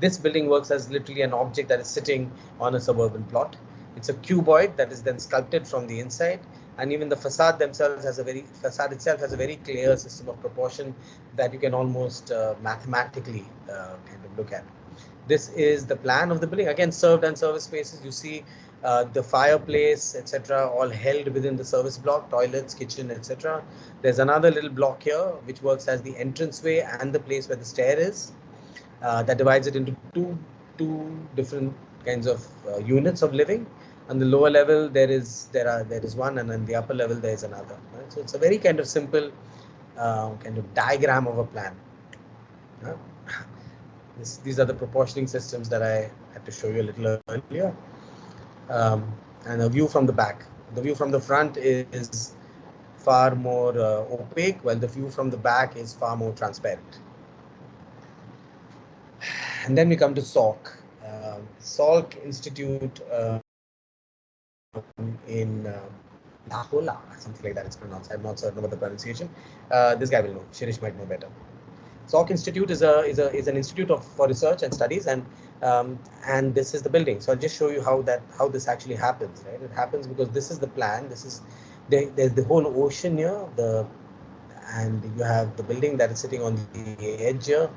this building works as literally an object that is sitting on a suburban plot. It's a cuboid that is then sculpted from the inside, and even the facade itself has a very clear system of proportion that you can almost mathematically kind of look at. This is the plan of the building. Again, served and service spaces. You see the fireplace, etc., all held within the service block, toilets, kitchen, etc. There's another little block here which works as the entranceway and the place where the stair is. That divides it into two different kinds of units of living. On the lower level there is one, and on the upper level there is another. Right? So it's a very kind of simple kind of diagram of a plan. These are the proportioning systems that I had to show you a little earlier. And a view from the back. The view from the front is far more opaque, while the view from the back is far more transparent. And then we come to Salk. Salk Institute in Nahola, something like that it's pronounced. I'm not certain about the pronunciation. This guy will know. Shirish might know better. Salk Institute is an institute for research and studies, and this is the building. So I'll just show you how this actually happens. Right? It happens because this is the plan. There's the whole ocean here, and you have the building that is sitting on the edge here.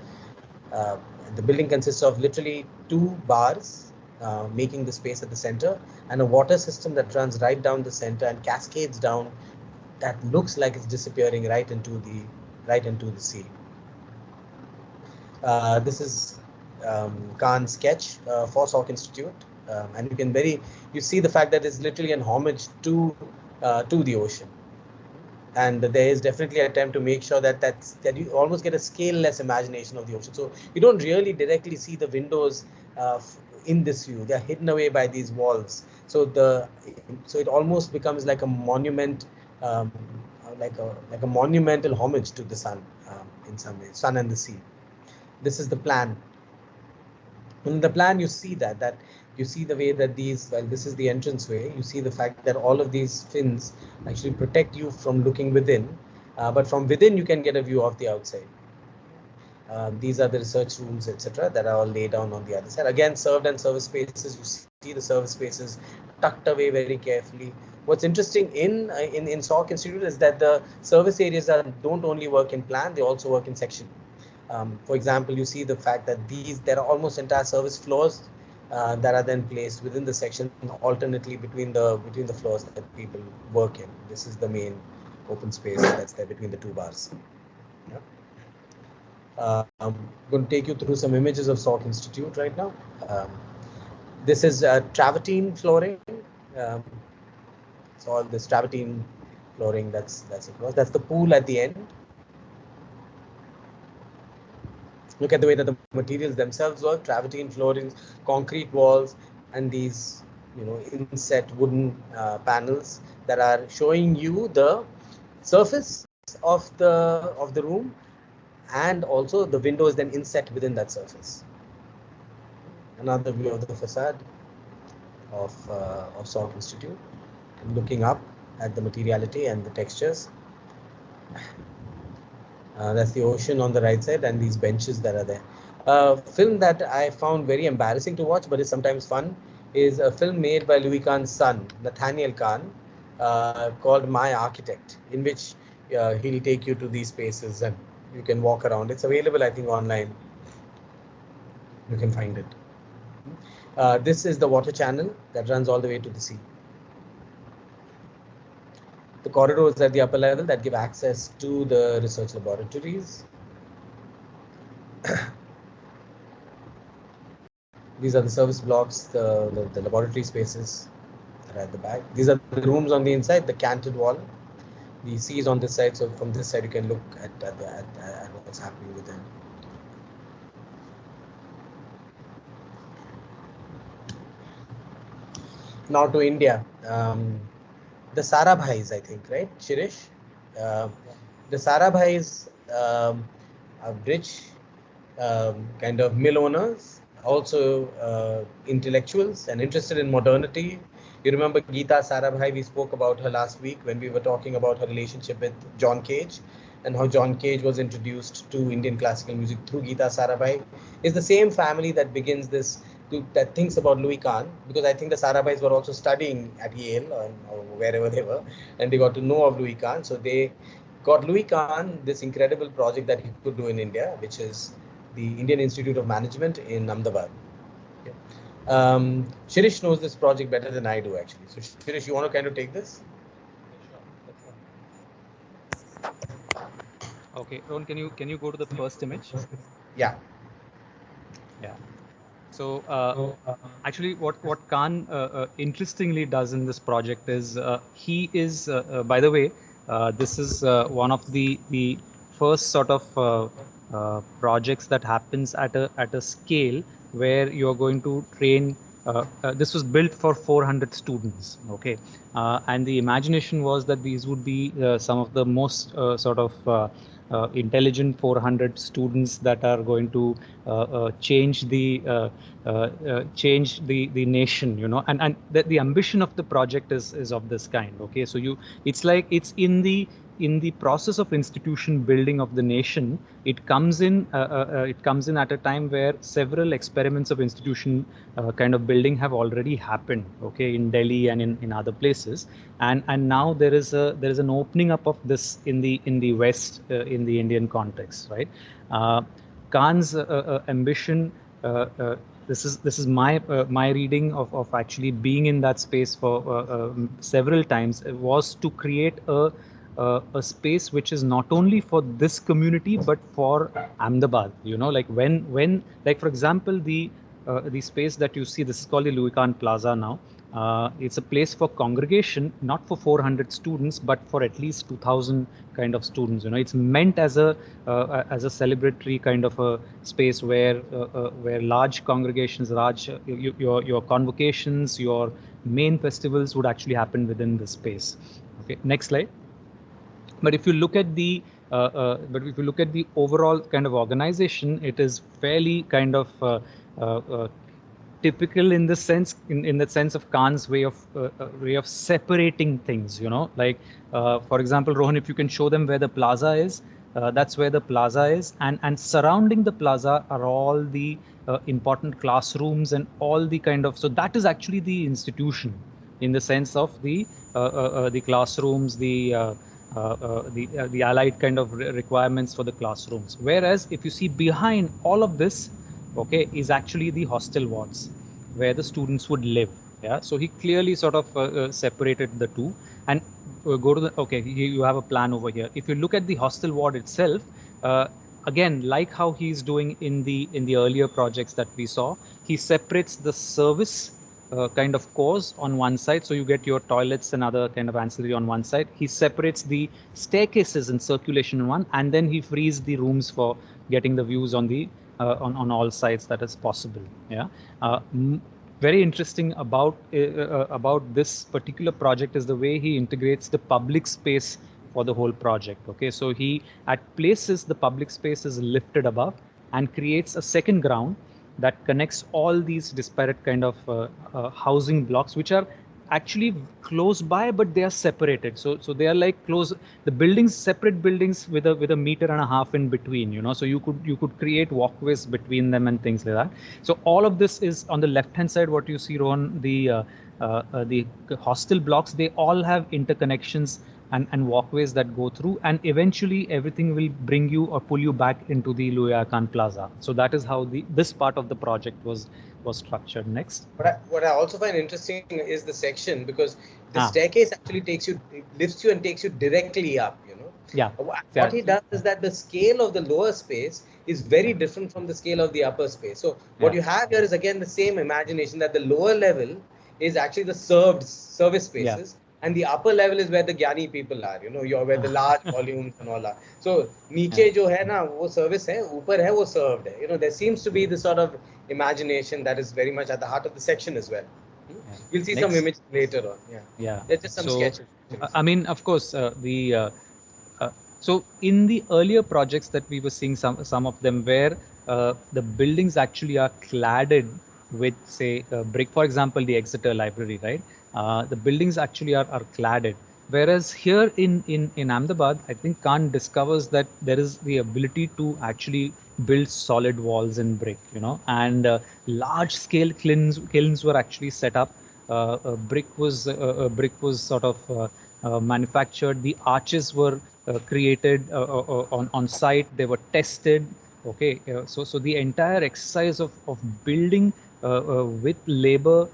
The building consists of literally two bars making the space at the center, and a water system that runs right down the center and cascades down. That looks like it's disappearing right into the sea. This is Khan's sketch for Salk Institute, and you see the fact that it's literally an homage to the ocean. And there is definitely an attempt to make sure that you almost get a scale-less imagination of the ocean. So you don't really directly see the windows in this view; they are hidden away by these walls. So it almost becomes like a monument, like a monumental homage to the sun in some ways, sun and the sea. This is the plan. In the plan, you see that you see the way that this is the entranceway. You see the fact that all of these fins actually protect you from looking within, but from within you can get a view of the outside. These are the research rooms, etc., that are all laid down on the other side. Again, served and service spaces. You see the service spaces tucked away very carefully. What's interesting in Salk Institute is that the service areas don't only work in plan; they also work in section. For example, you see the fact that there are almost entire service floors that are then placed within the section alternately between the floors that people work in. This is the main open space that's there between the two bars. Yeah. I'm going to take you through some images of Salk Institute right now. This is travertine flooring. It's all this travertine flooring that's across. That's the pool at the end. Look at the way that the materials themselves work: travertine flooring, concrete walls, and these, inset wooden panels that are showing you the surface of the room, and also the window is then inset within that surface. Another view of the facade of Salk Institute, looking up at the materiality and the textures. That's the ocean on the right side and these benches that are there. A film that I found very embarrassing to watch, but is sometimes fun, is a film made by Louis Kahn's son, Nathaniel Kahn, called My Architect, in which he'll take you to these spaces and you can walk around. It's available, I think, online. You can find it. This is the water channel that runs all the way to the sea. The corridors at the upper level that give access to the research laboratories. These are the service blocks, the laboratory spaces that are at the back. These are the rooms on the inside, the canted wall. The sea is on this side, so from this side you can look at what's happening within. Now to India. The Sarabhais, I think, right, Shirish? The Sarabhais are rich kind of mill owners, also intellectuals and interested in modernity. You remember Geeta Sarabhai, we spoke about her last week when we were talking about her relationship with John Cage and how John Cage was introduced to Indian classical music through Geeta Sarabhai. It's the same family that begins this, that thinks about Louis Kahn, because I think the Sarabhais were also studying at Yale or wherever they were, and they got to know of Louis Kahn. So they got Louis Kahn this incredible project that he could do in India, which is the Indian Institute of Management in Ahmedabad. Shirish knows this project better than I do, actually. So Shirish, you want to kind of take this? Okay, Rohan, can you go to the first image? Yeah. Yeah. So actually, what Kahn interestingly does in this project is he is, by the way, this is one of the first sort of projects that happens at a scale where you are going to train. This was built for 400 students, okay, and the imagination was that these would be some of the most sort of intelligent 400 students that are going to change the nation, and the ambition of the project is of this kind. Okay, so it's like it's in the process of institution building of the nation. It comes in at a time where several experiments of institution kind of building have already happened, okay, in Delhi and in other places, and now there is an opening up of this in the West, in the Indian context, right? Kahn's ambition, this is my reading of actually being in that space for several times, was to create a space which is not only for this community but for Ahmedabad. Like when like for example the space that you see, this is called the Louis Kahn Plaza now. It's a place for congregation, not for 400 students, but for at least 2,000 kind of students. It's meant as a celebratory kind of a space where large congregations, your convocations, your main festivals would actually happen within this space. Okay, next slide. But if you look at the overall kind of organization, it is fairly kind of typical in the sense of Kahn's way of separating things. Like for example, Rohan, if you can show them where the plaza is, that's where the plaza is, and surrounding the plaza are all the important classrooms and all the kind of, so that is actually the institution in the sense of the classrooms, the allied kind of requirements for the classrooms. Whereas if you see behind all of this, okay, is actually the hostel wards where the students would live. Yeah, so he clearly sort of separated the two. And go to the, okay, you have a plan over here. If you look at the hostel ward itself, again, like how he's doing in the earlier projects that we saw, he separates the service kind of cores on one side, so you get your toilets and other kind of ancillary on one side. He separates the staircases and circulation in one, and then he frees the rooms for getting the views on the on all sides that is possible. Yeah. Very interesting about this particular project is the way he integrates the public space for the whole project. Okay, so he at places the public space is lifted above and creates a second ground that connects all these disparate kind of housing blocks, which are actually close by, but they are separated. So they are like close, the buildings, separate buildings with a meter and a half in between, you know, so you could create walkways between them and things like that. So all of this is on the left hand side. What you see, Rohan, the hostel blocks, they all have interconnections and walkways that go through, and eventually everything will bring you or pull you back into the Loya Khan Plaza. So that is how this part of the project was structured. Next. What I also find interesting is the section, because the staircase actually lifts you and takes you directly up, you know. Yeah. What he does is that the scale of the lower space is very different from the scale of the upper space. So what you have here is again the same imagination, that the lower level is actually the service spaces. Yeah. And the upper level is where the Gyani people are, you know, where the large volumes and all are. So, नीचे जो है ना वो service है, ऊपर है वो served है. You know, there seems to be this sort of imagination that is very much at the heart of the section as well. We'll see some images later on. Yeah. There's just some sketches. I mean, of course, so in the earlier projects that we were seeing, some of them where the buildings actually are cladded with, say, brick. For example, the Exeter Library, right? The buildings actually are cladded, whereas here in Ahmedabad, I think Khan discovers that there is the ability to actually build solid walls in brick, you know, and large scale kilns were actually set up. Brick was sort of manufactured. The arches were created on site. They were tested. Okay, so the entire exercise of building with labor.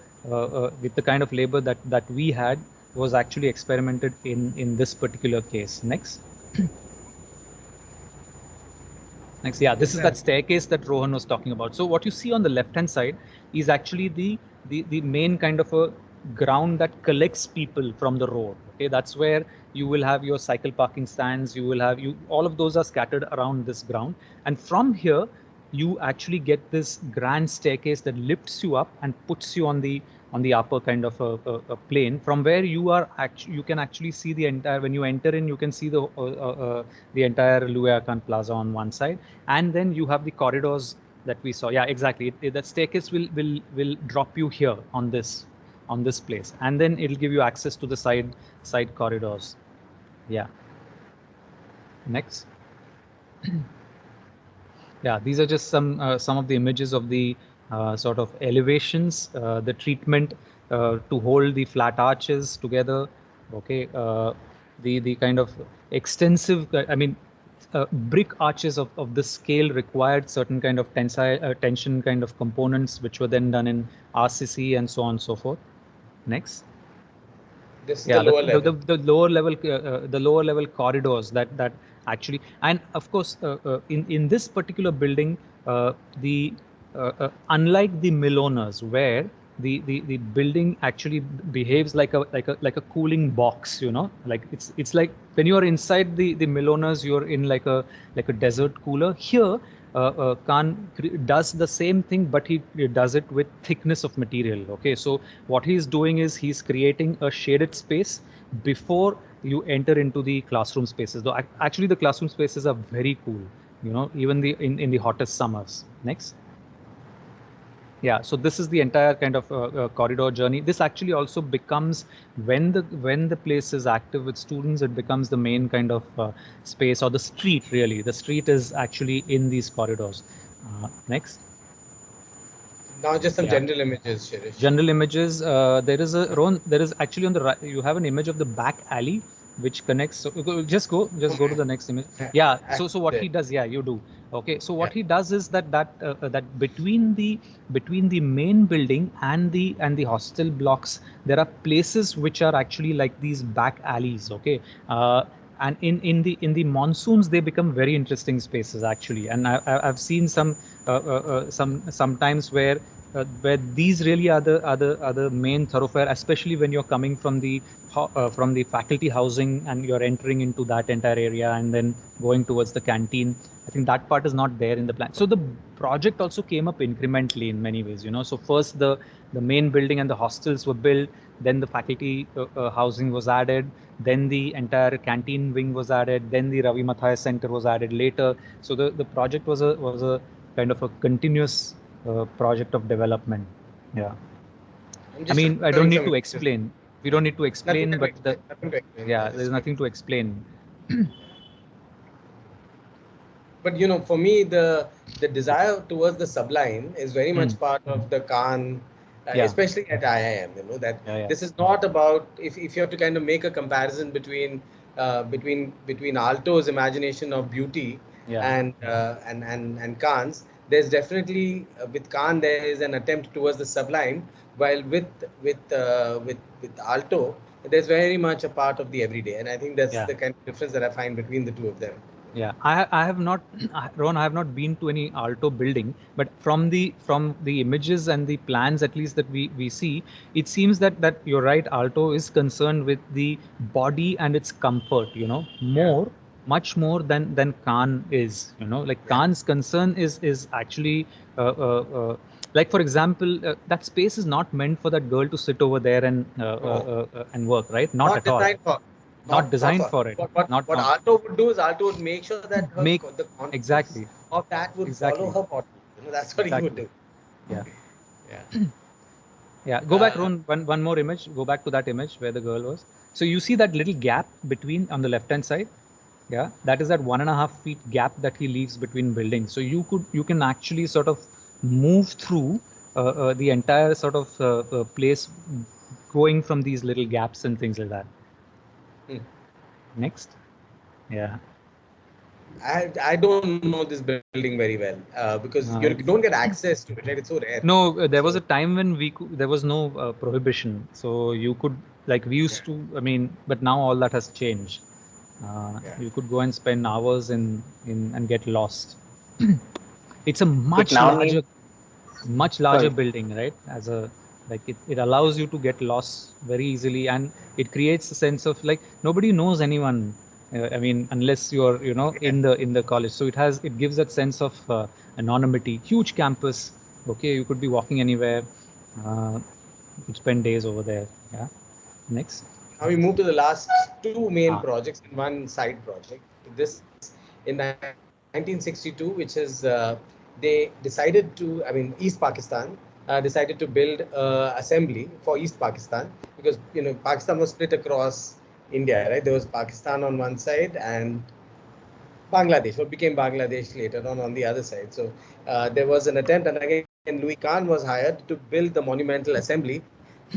With the kind of labor that we had was actually experimented in this particular case. Next. Next, yeah, this is that staircase that Rohan was talking about. So what you see on the left hand side is actually the main kind of a ground that collects people from the road. Okay, that's where you will have your cycle parking stands. You will have all of those are scattered around this ground, and from here you actually get this grand staircase that lifts you up and puts you on the upper kind of a plane, from where you can actually see the entire. When you enter in, you can see the entire Loya Khan Plaza on one side, and then you have the corridors that we saw. Yeah, exactly. That staircase will drop you here on this place, and then it'll give you access to the side corridors. Yeah. Next. Yeah, these are just some of the images of the sort of elevations, the treatment to hold the flat arches together. Okay, the kind of extensive, I mean, brick arches of this scale required certain kind of tension kind of components, which were then done in RCC and so on and so forth. Next. This is the lower level. The lower level corridors that actually, and of course in this particular building, unlike the Milonas, where the building actually behaves like a cooling box, you know, like it's like when you are inside the Milonas, you're in like a desert cooler. Here Khan does the same thing, but he does it with thickness of material. Okay, so what he's doing is he's creating a shaded space before you enter into the classroom spaces. Though actually the classroom spaces are very cool, you know, even in the hottest summers. Next. Yeah, so this is the entire kind of corridor journey. This actually also becomes, when the place is active with students, it becomes the main kind of space, or the street really. The street is actually in these corridors. Next. Now just some general images, Shirish. General images. There is actually on the right, you have an image of the back alley which connects. So just go to the next image. Yeah. So what he does, yeah, you do. Okay. So what he does is that between the main building and the hostel blocks, there are places which are actually like these back alleys. Okay. And in the monsoons they become very interesting spaces actually. And I've seen some sometimes where these really are the main thoroughfare, especially when you're coming from the faculty housing and you're entering into that entire area and then going towards the canteen. I think that part is not there in the plan. So the project also came up incrementally in many ways, you know. So first the main building and the hostels were built, then the faculty housing was added, then the entire canteen wing was added, then the Ravi Mathai Center was added later. So the project was a kind of a continuous project of development. Yeah. I mean, I don't need to explain. We don't need to explain, but yeah, there's nothing to explain. But you know, for me, the desire towards the sublime is very much part of the Khan, especially at IIM. You know that this is not about, if you have to kind of make a comparison between Aalto's imagination of beauty and Khan's. There's definitely with Khan there is an attempt towards the sublime, while with Aalto there's very much a part of the everyday, and I think that's the kind of difference that I find between the two of them. Yeah, I have not, Ron, I have not been to any Aalto building, but from the images and the plans at least that we see, it seems that you're right. Aalto is concerned with the body and its comfort, you know, much more than Khan is, you know. Like Khan's concern is actually like, for example, that space is not meant for that girl to sit over there and work, right? Not at all. Not designed for it. What Aalto would do is Aalto would make sure that the exactly of that would follow her body. You know, that's what he would do. Yeah. Yeah. Go back, Ron. One more image. Go back to that image where the girl was. So you see that little gap between on the left hand side. Yeah, that is that 1.5 feet gap that he leaves between buildings. So you can actually sort of move through the entire sort of place, going from these little gaps and things like that. Next. Yeah. I don't know this building very well because you don't get access to it, right? It's so rare. No, there was a time when there was no prohibition, so you could, like we used to. I mean, but now all that has changed. You could go and spend hours in and get lost. It's a much larger building, right? As a it allows you to get lost very easily, and it creates a sense of like nobody knows anyone. I mean, unless you're in the college. So it gives that sense of anonymity. Huge campus. Okay, you could be walking anywhere. You could spend days over there. Yeah. Next. Now we move to the last two main projects and one side project. This in 1962, which is they decided to, I mean, East Pakistan decided to build assembly for East Pakistan, because Pakistan was split across India, right? There was Pakistan on one side and Bangladesh, what became Bangladesh later on the other side. So there was an attempt, and again Louis Khan was hired to build the monumental assembly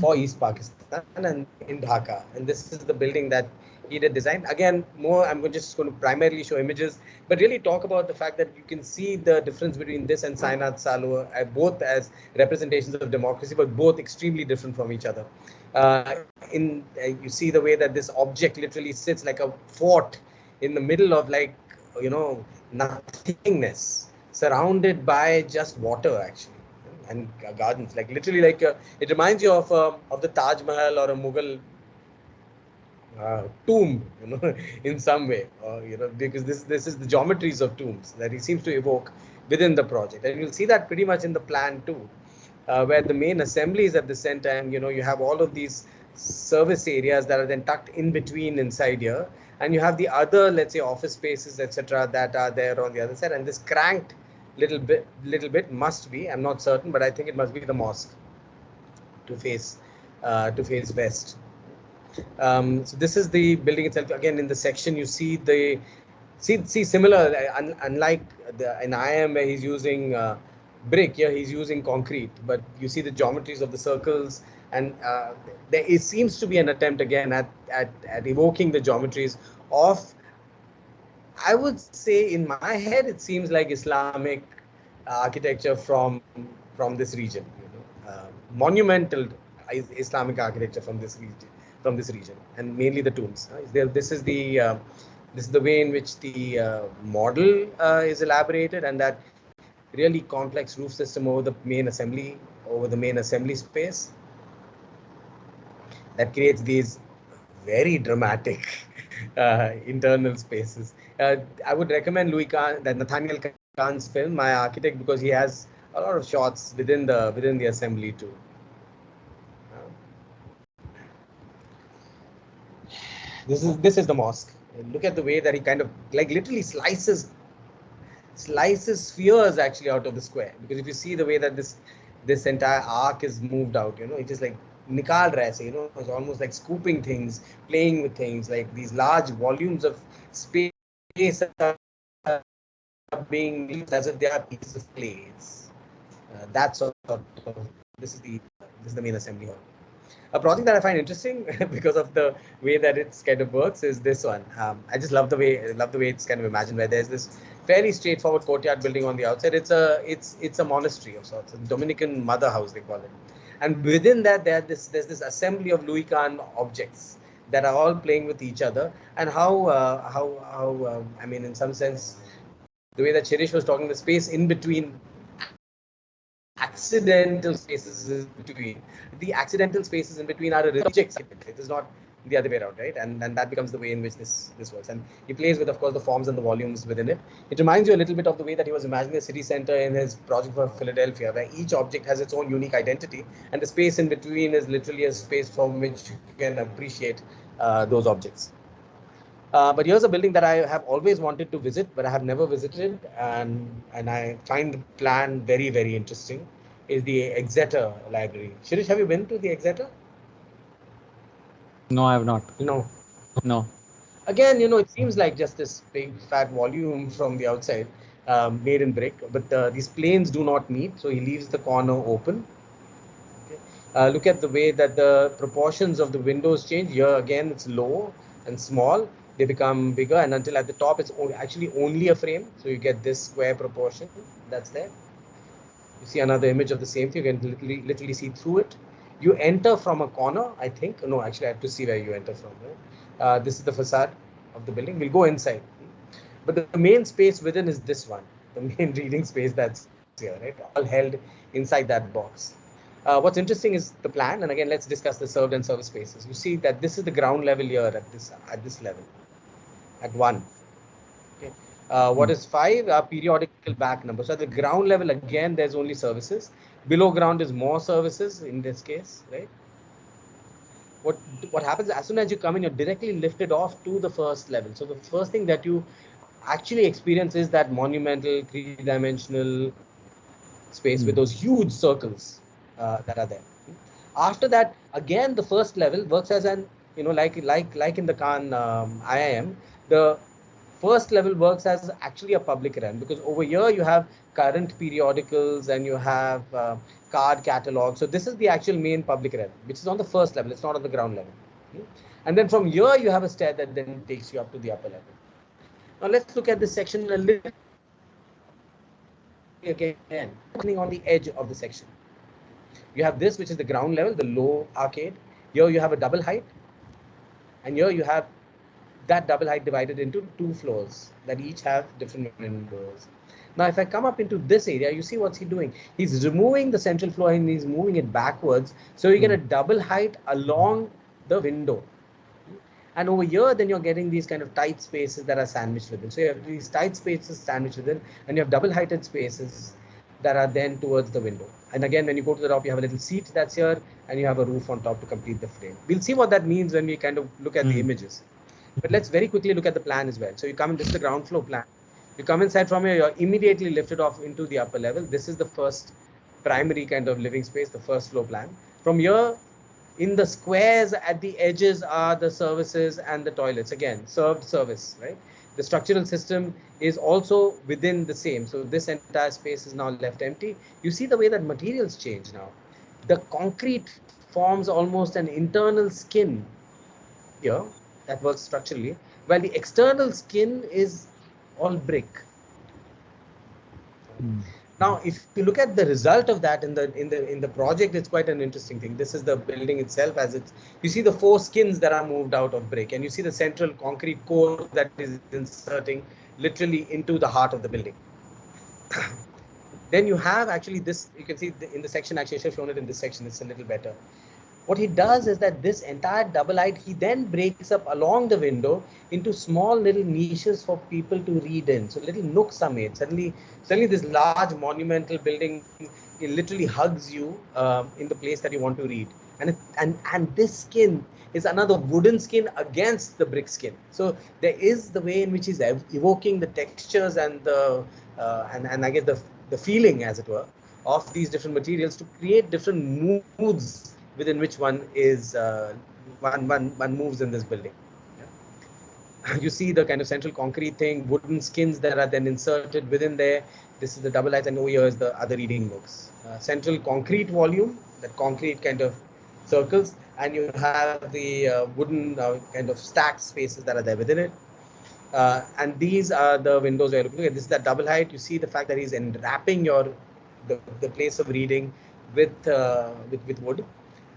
for East Pakistan and in Dhaka. And this is the building that he did design. Again, I'm just going to primarily show images, but really talk about the fact that you can see the difference between this and Sainath Salwa, both as representations of democracy, but both extremely different from each other. You see the way that this object literally sits like a fort in the middle of nothingness, surrounded by just water actually, and gardens, like literally it reminds you of the Taj Mahal or a Mughal tomb, in some way, because this is the geometries of tombs that he seems to evoke within the project. And you'll see that pretty much in the plan too, where the main assembly is at the center, and you have all of these service areas that are then tucked in between inside here, and you have the other, let's say, office spaces, etc., that are there on the other side. And this cranked little bit must be, I'm not certain, but I think it must be the mosque to face west. So this is the building itself. Again, in the section you see similar, unlike in IIM where he's using brick, here he's using concrete, but you see the geometries of the circles, and it seems to be an attempt again at evoking the geometries of, I would say, in my head, it seems like Islamic architecture from this region, monumental Islamic architecture from this region, from this region, and mainly the tombs. This is the way in which the model is elaborated, and that really complex roof system over the main assembly space that creates these very dramatic internal spaces. I would recommend Nathaniel Kahn's film, My Architect, because he has a lot of shots within the assembly too. This is the mosque. Look at the way that he kind of like literally slices spheres actually out of the square, because if you see the way that this entire arc is moved out, it is like nikal raha hai, it's almost like scooping things, playing with things, like these large volumes of space are being used as if they are pieces of clay. That sort of this is the main assembly hall. A project that I find interesting because of the way that it's kind of works is this one. I just love the way it's kind of imagined, where there's this fairly straightforward courtyard building on the outside. It's a monastery of sorts, a Dominican mother house they call it, and within that there's this assembly of Louis Kahn objects that are all playing with each other, and how I mean, in some sense, the way that Shirish was talking, the space in between. Accidental spaces in between. The accidental spaces in between are objects. It is not the other way around, right? And that becomes the way in which this works. And he plays with, of course, the forms and the volumes within it. It reminds you a little bit of the way that he was imagining a city center in his project for Philadelphia, where each object has its own unique identity, and the space in between is literally a space from which you can appreciate those objects. But here's a building that I have always wanted to visit, but I have never visited, and I find the plan very, very interesting. Is the Exeter Library. Shirish, have you been to the Exeter? No, I have not. No. No. Again, it seems like just this big fat volume from the outside, made in brick, but these planes do not meet, so he leaves the corner open. Okay. Look at the way that the proportions of the windows change. Here again, it's low and small. They become bigger, and until at the top, it's actually only a frame. So you get this square proportion that's there. You see another image of the same thing. You can literally see through it. You enter from a corner, I think. No, actually, I have to see where you enter from. Right? This is the facade of the building. We'll go inside. But the main space within is this one, the main reading space that's here, right? All held inside that box. What's interesting is the plan. And again, let's discuss the served and service spaces. You see that this is the ground level here at this level, at 1. Okay. What is 5? Periodical back number. So at the ground level, again, there's only services. Below ground is more services in this case, right? What happens as soon as you come in, you're directly lifted off to the first level. So the first thing that you actually experience is that monumental 3-dimensional space with those huge circles that are there. After that, again, the first level works as an, like in the Kahn IIM, the first level works as actually a public realm, because over here you have current periodicals and you have card catalogs. So this is the actual main public realm, which is on the first level. It's not on the ground level. And then from here you have a stair that then takes you up to the upper level. Now let's look at this section a little again, depending on the edge of the section. You have this, which is the ground level, the low arcade. Here you have a double height, and here you have that double height divided into 2 floors that each have different windows. Now, if I come up into this area, you see what's he doing? He's removing the central floor and he's moving it backwards. So you get a double height along the window. And over here, then you're getting these kind of tight spaces that are sandwiched within. So you have these tight spaces sandwiched within, and you have double heighted spaces that are then towards the window. And again, when you go to the top, you have a little seat that's here, and you have a roof on top to complete the frame. We'll see what that means when we kind of look at the images. But let's very quickly look at the plan as well. So you come in, this is the ground floor plan. You come inside from here, you're immediately lifted off into the upper level. This is the first primary kind of living space, the first floor plan. From here, in the squares at the edges are the services and the toilets. Again, served service, right? The structural system is also within the same. So this entire space is now left empty. You see the way that materials change now. The concrete forms almost an internal skin here that works structurally, while the external skin is all brick. Now, if you look at the result of that in the project, it's quite an interesting thing. This is the building itself as it's. You see the 4 skins that are moved out of brick, and you see the central concrete core that is inserting literally into the heart of the building. Then you have actually this. You can see in the section. Actually, I should have shown it in this section. It's a little better. What he does is that this entire double height, he then breaks up along the window into small little niches for people to read in. So little nooks are made. Suddenly this large monumental building, it literally hugs you in the place that you want to read. And this skin is another wooden skin against the brick skin. So there is the way in which he's evoking the textures and the and I guess the feeling, as it were, of these different materials to create different moods within which one is one moves in this building. Yeah. You see the kind of central concrete thing, wooden skins that are then inserted within there. This is the double lights, and over here is the other reading nooks. Central concrete volume, that concrete kind of circles, and you have the wooden kind of stacked spaces that are there within it. And these are the windows where you're looking at. This is that double height. You see the fact that he's enwrapping the place of reading with wood.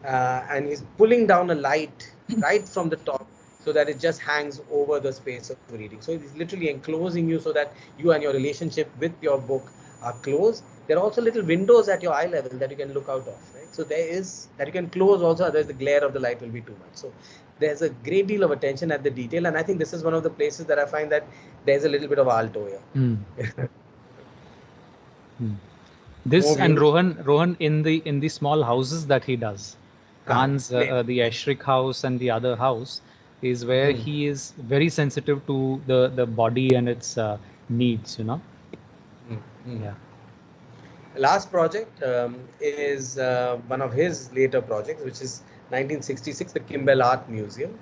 And he's pulling down a light right from the top so that it just hangs over the space of reading. So he's literally enclosing you so that you and your relationship with your book are close. There are also little windows at your eye level that you can look out of, right? So there is that you can close also, otherwise the glare of the light will be too much. So there's a great deal of attention at the detail, and I think this is one of the places that I find that there's a little bit of Aalto here. This and Rohan in the small houses that he does, Khan's the Ashrik house and the other house is where he is very sensitive to the body and its needs, you know. Yeah. Last project is one of his later projects, which is 1966, the Kimbell Art Museum.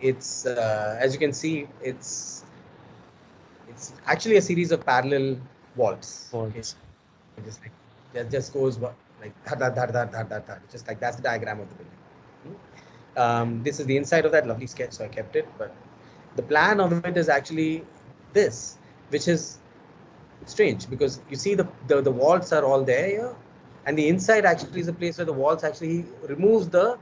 It's as you can see, it's actually a series of parallel vaults. Okay. Just like that just goes like that, just like that's the diagram of the building. This is the inside of that lovely sketch, so I kept it. But the plan of it is actually this, which is strange because you see the walls are all there here, and the inside actually is a place where the walls actually removes the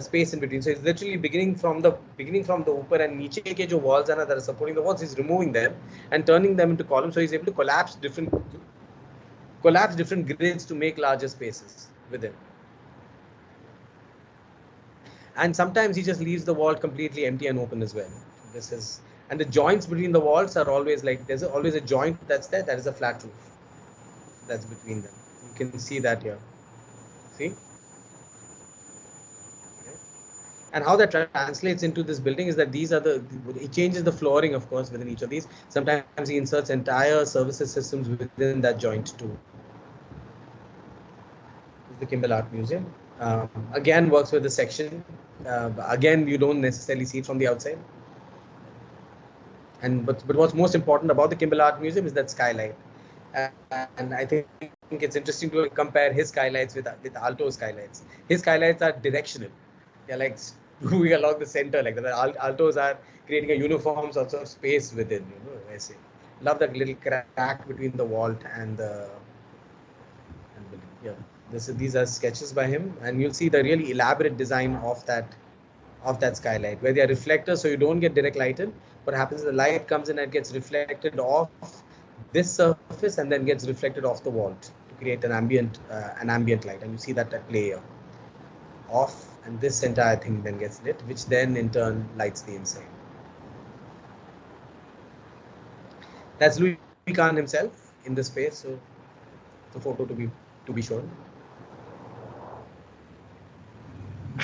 space in between. So it's literally beginning from the upper and niche ke jo walls are that are supporting the walls, he's removing them and turning them into columns. So he's able to collapse different grids to make larger spaces within. And sometimes he just leaves the wall completely empty and open as well. This is, and the joints between the walls are always like, there's always a joint that's there, that is a flat roof that's between them. You can see that here. See? And how that translates into this building is that these are he changes the flooring, of course, within each of these. Sometimes he inserts entire services systems within that joint too. This is the Kimbell Art Museum. Again, works with the section. Again, you don't necessarily see it from the outside. But what's most important about the Kimbell Art Museum is that skylight. And I think it's interesting to compare his skylights with Aalto's skylights. His skylights are directional. They're like moving along the center, like that. Aalto's are creating a uniform sort of space within, you know, I say. Love that little crack between the vault and the building. Yeah. These are sketches by him, and you'll see the really elaborate design of that skylight, where they are reflectors, so you don't get direct light in. What happens is the light comes in and gets reflected off this surface and then gets reflected off the vault to create an ambient light, and you see that at play here. Off, and this entire thing then gets lit, which then in turn lights the inside. That's Louis Kahn himself in the space, so the photo to be shown.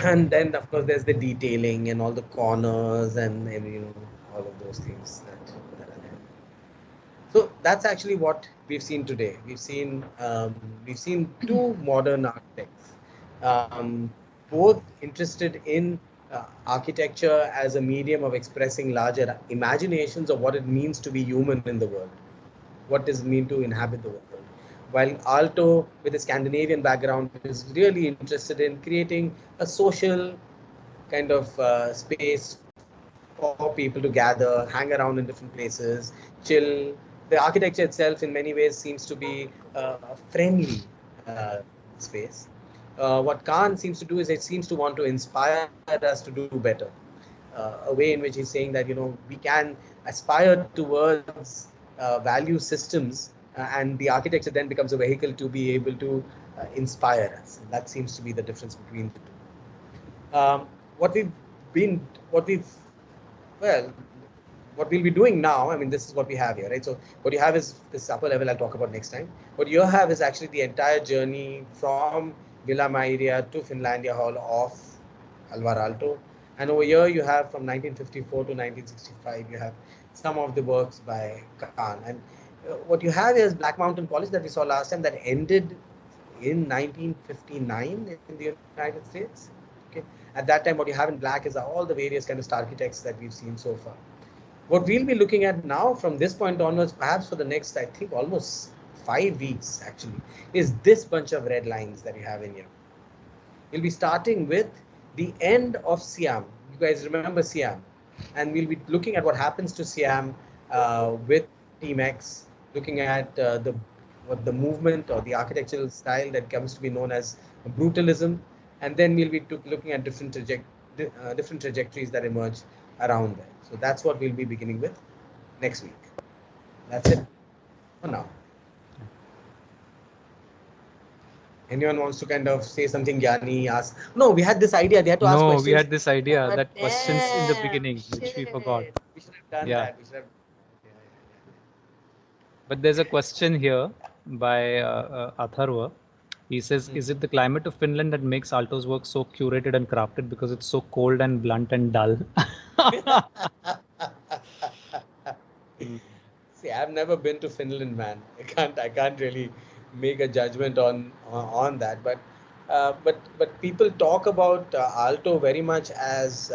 And then of course there's the detailing and all the corners and you know, all of those things that are there. So that's actually what we've seen today. We've seen two modern architects, both interested in architecture as a medium of expressing larger imaginations of what it means to be human in the world, what does it mean to inhabit the world. While Aalto, with a Scandinavian background, is really interested in creating a social kind of space for people to gather, hang around in different places, chill, the architecture itself in many ways seems to be a friendly space. What Khan seems to do is it seems to want to inspire us to do better. A way in which he's saying that, we can aspire towards value systems, and the architecture then becomes a vehicle to be able to inspire us. And that seems to be the difference between the two. What we'll be doing now, I mean, this is what we have here, right? So what you have is this upper level I'll talk about next time. What you have is actually the entire journey from Villa Mairea to Finlandia Hall of Alvar Aalto. And over here you have from 1954 to 1965, you have some of the works by Khan. And what you have is Black Mountain College that we saw last time that ended in 1959 in the United States. Okay. At that time, what you have in black is all the various kind of architects that we've seen so far. What we'll be looking at now from this point onwards, perhaps for the next, I think, almost 5 weeks actually, is this bunch of red lines that you have in here. We'll be starting with the end of Siam. You guys remember Siam? And we'll be looking at what happens to Siam with Team X, looking at the movement or the architectural style that comes to be known as brutalism. And then we'll be looking at different trajectories that emerge around that. So that's what we'll be beginning with next week. That's it for now. Anyone wants to kind of say something, Gyani, ask? No, we had this idea. They had to ask questions. No, we had this idea that questions in the beginning, which we forgot. We should have done that. We should have. But there's a question here by Atharva. He says, is it the climate of Finland that makes Aalto's work so curated and crafted because it's so cold and blunt and dull? See, I've never been to Finland, man. I can't really make a judgment on that. But people talk about Aalto very much as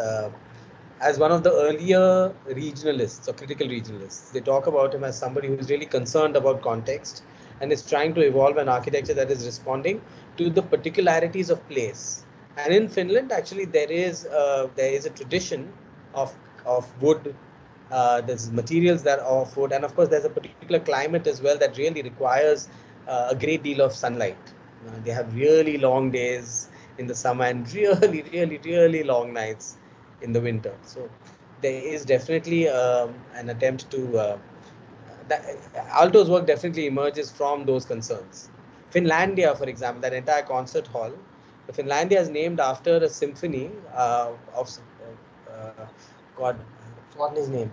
one of the earlier regionalists or critical regionalists. They talk about him as somebody who is really concerned about context and is trying to evolve an architecture that is responding to the particularities of place. And in Finland, actually, there is a tradition of wood. There's materials that are of wood, and of course, there's a particular climate as well that really requires a great deal of sunlight. They have really long days in the summer and really, really, really long nights in the winter. So there is definitely an attempt to. Aalto's work definitely emerges from those concerns. Finlandia, for example, that entire concert hall, the Finlandia is named after a symphony of God, what's his name?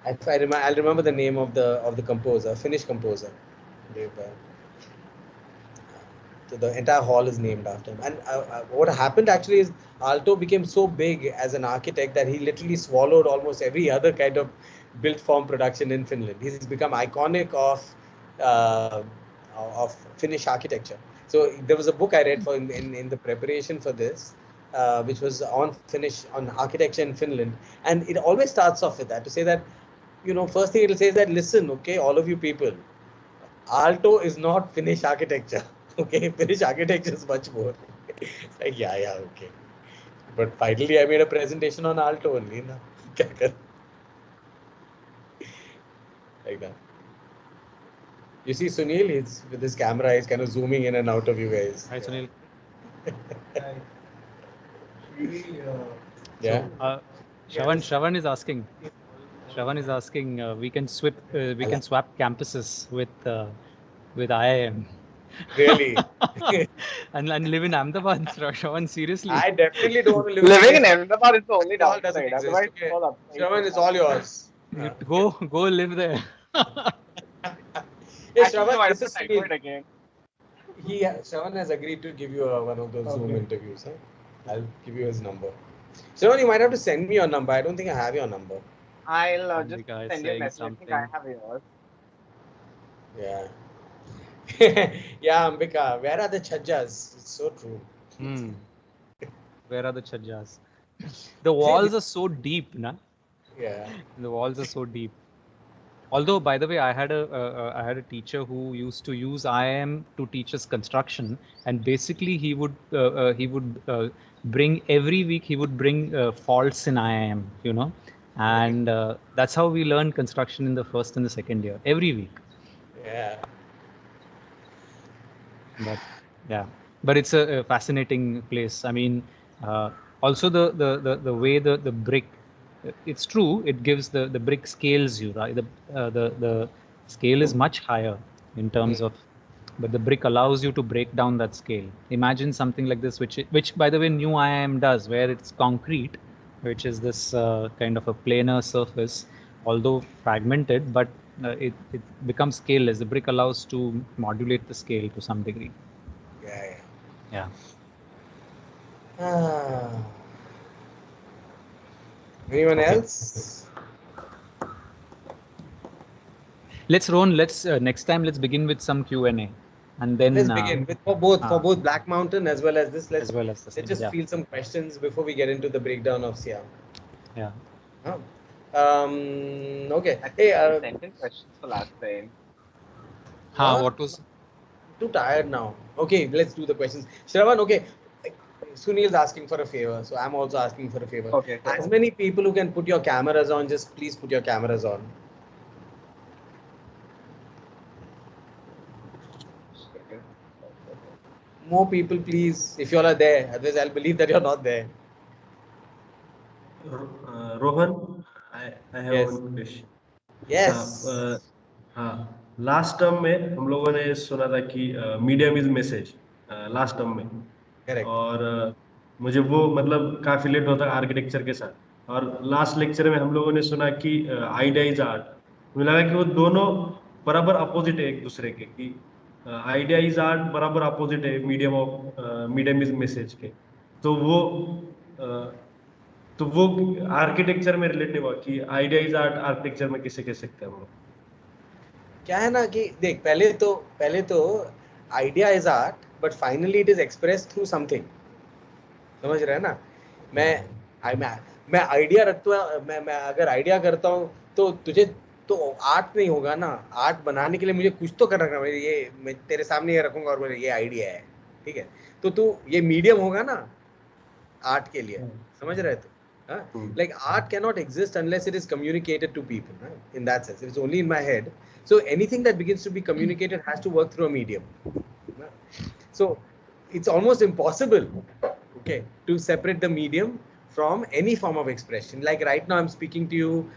I'll remember the name of the composer, Finnish composer. So the entire hall is named after him. And what happened actually is Aalto became so big as an architect that he literally swallowed almost every other kind of built form production in Finland. He's become iconic of Finnish architecture. So there was a book I read in the preparation for this, which was on architecture in Finland, and it always starts off with that to say that, first thing it'll say is that, listen, okay, all of you people, Aalto is not Finnish architecture. Okay, Finnish architecture is much more. It's like, yeah, okay. But finally, I made a presentation on Aalto only. Na? Like that. You see Sunil, he's with his camera, he's kind of zooming in and out of you guys. Hi, Sunil. Yeah. So, Shravan is asking. We can swap campuses with IIM. Really? and live in Ahmedabad, Shravan, seriously. I definitely don't want to living in Ahmedabad is the only All downside. doesn't Otherwise, exist. Okay. all up. Shravan, it's all yours. Go live there. Hey, Actually, no, Shravan, I this have is to type it again. Shravan has agreed to give you one of those Zoom interviews. Huh? I'll give you his number. Shravan, you might have to send me your number. I don't think I have your number. I'll just Ambika is send you a saying message. something. I think I have yours. Yeah. Yeah, Ambika, where are the chajjas? It's so true. Where are the chajjas? The walls are so deep, na? Yeah. The walls are so deep. Although, by the way, I had a teacher who used to use IIM to teach us construction, and basically he would bring every week faults in IIM, and that's how we learn construction in the first and the second year every week. Yeah. But yeah, but it's a fascinating place. I mean, also the way the brick, it's true, it gives the brick scales you, right? The scale is much higher in terms of, but the brick allows you to break down that scale. Imagine something like this, which by the way new IIM does, where it's concrete, which is this kind of a planar surface, although fragmented, but it becomes scaleless. The brick allows to modulate the scale to some degree. Yeah. Yeah. Anyone Okay. else? Let's Ron. Let's next time. Let's begin with some Q&A, and then Let's begin with for both Black Mountain as well as this. Let's as well as this. let's just Yeah. feel some questions before we get into the breakdown of Siam. Yeah. Okay. I Hey, think we sent in questions for last time. What was? Too tired now. Okay, let's do the questions. Shravan, okay. Sunil's asking for a favor, so I'm also asking for a favor. Okay. As many people who can put your cameras on, just please put your cameras on. More people, please, if you all are there. Otherwise, I'll believe that you're not there. Rohan, I have Yes. one question. Yes. हाँ, last term में हम लोगों ने सुना था कि medium is message last term में, Correct. और मुझे वो मतलब काफी लेट होता है आर्किटेक्चर के साथ, और लास्ट लेक्चर में हम लोगों ने सुना कि आइडिया इज आर्ट। मुझे लगा कि वो दोनों बराबर अपोजिट है एक दूसरे के, कि आइडिया इज आर्ट बराबर अपोजिट है मीडियम इज मैसेज के। तो वो आर्किटेक्चर में रिलेटिव हुआ कि आइडिया इज आर्ट आर्किटेक्चर में किसे कह सकते हैं हम लोग। क्या है ना कि देख, पहले तो idea is art, but finally it is express through something. समझ रहे हैं ना? मैं आइडिया रखता हूँ, मैं अगर आइडिया करता हूँ तो तुझे तो आर्ट नहीं होगा ना। आर्ट बनाने के लिए मुझे कुछ तो करना है। मैं तेरे सामने ये रखूंगा और ये आइडिया है, ठीक है? तो तू ये मीडियम होगा ना आर्ट के लिए। समझ रहे तू? Like art cannot exist unless it is communicated to people, right? In that sense, it's only in my head. So anything that begins to be communicated has to work through a medium. So it's almost impossible, okay, to separate the medium from any form of expression. Like right now, I'm speaking to you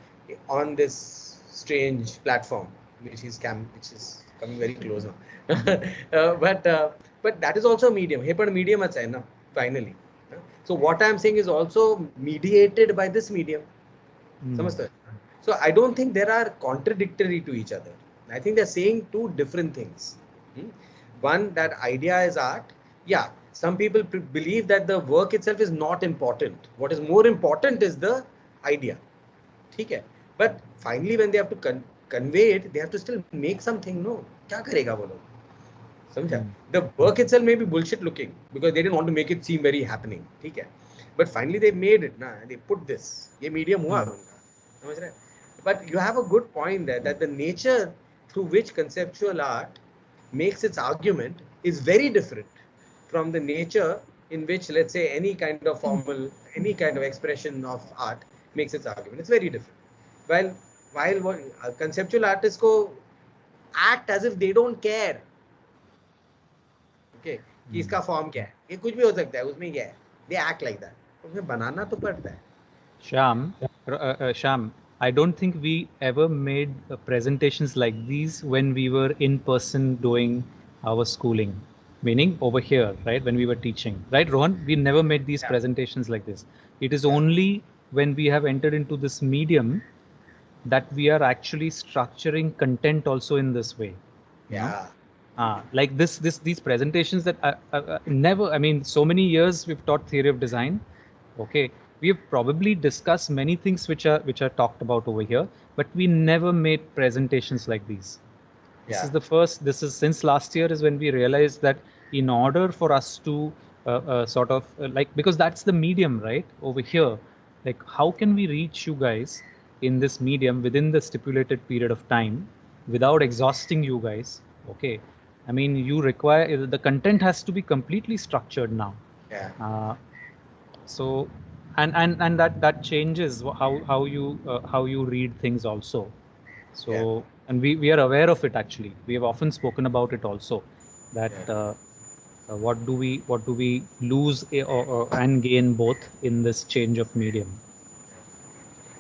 on this strange platform, which is coming very close now. But that is also a medium. Hey, but medium achha hai na, finally. So what I'm saying is also mediated by this medium. Samajhte? So I don't think there are contradictory to each other. I think they're saying two different things. One, that idea is art. Yeah, some people believe that the work itself is not important. What is more important is the idea. Okay? But finally, when they have to convey it, they have to still make something. No, kya karega wo log? समझा? The work itself may be bullshit looking because they didn't want to make it seem very happening, ठीक है? But finally they made it ना, they put this, ये medium हुआ उनका, समझ रहे? But you have a good point there that the nature through which conceptual art makes its argument is very different from the nature in which, let's say, any kind of formal, any kind of expression of art makes its argument. It's very different. While conceptual artists को act as if they don't care. कि इसका form क्या है, ये कुछ भी हो सकता है, उसमें क्या है, they act like that. उसमें बनाना तो पड़ता है. Sham, I don't think we ever made presentations like these when we were in person doing our schooling, meaning over here, right, when we were teaching, right, Rohan? We never made these presentations like this. It is only when we have entered into this medium that we are actually structuring content also in this way. Yeah. Like these presentations that never, I mean, so many years we've taught theory of design. Okay, we have probably discussed many things which are talked about over here, but we never made presentations like these. This is the first. This is since last year is when we realized that in order for us to sort of like, because that's the medium, right, over here, like how can we reach you guys in this medium within the stipulated period of time without exhausting you guys? Okay, I mean, you require, the content has to be completely structured now. Yeah. So and that changes how you read things also. So and we are aware of it actually. We have often spoken about it also, that what do we lose and gain both in this change of medium.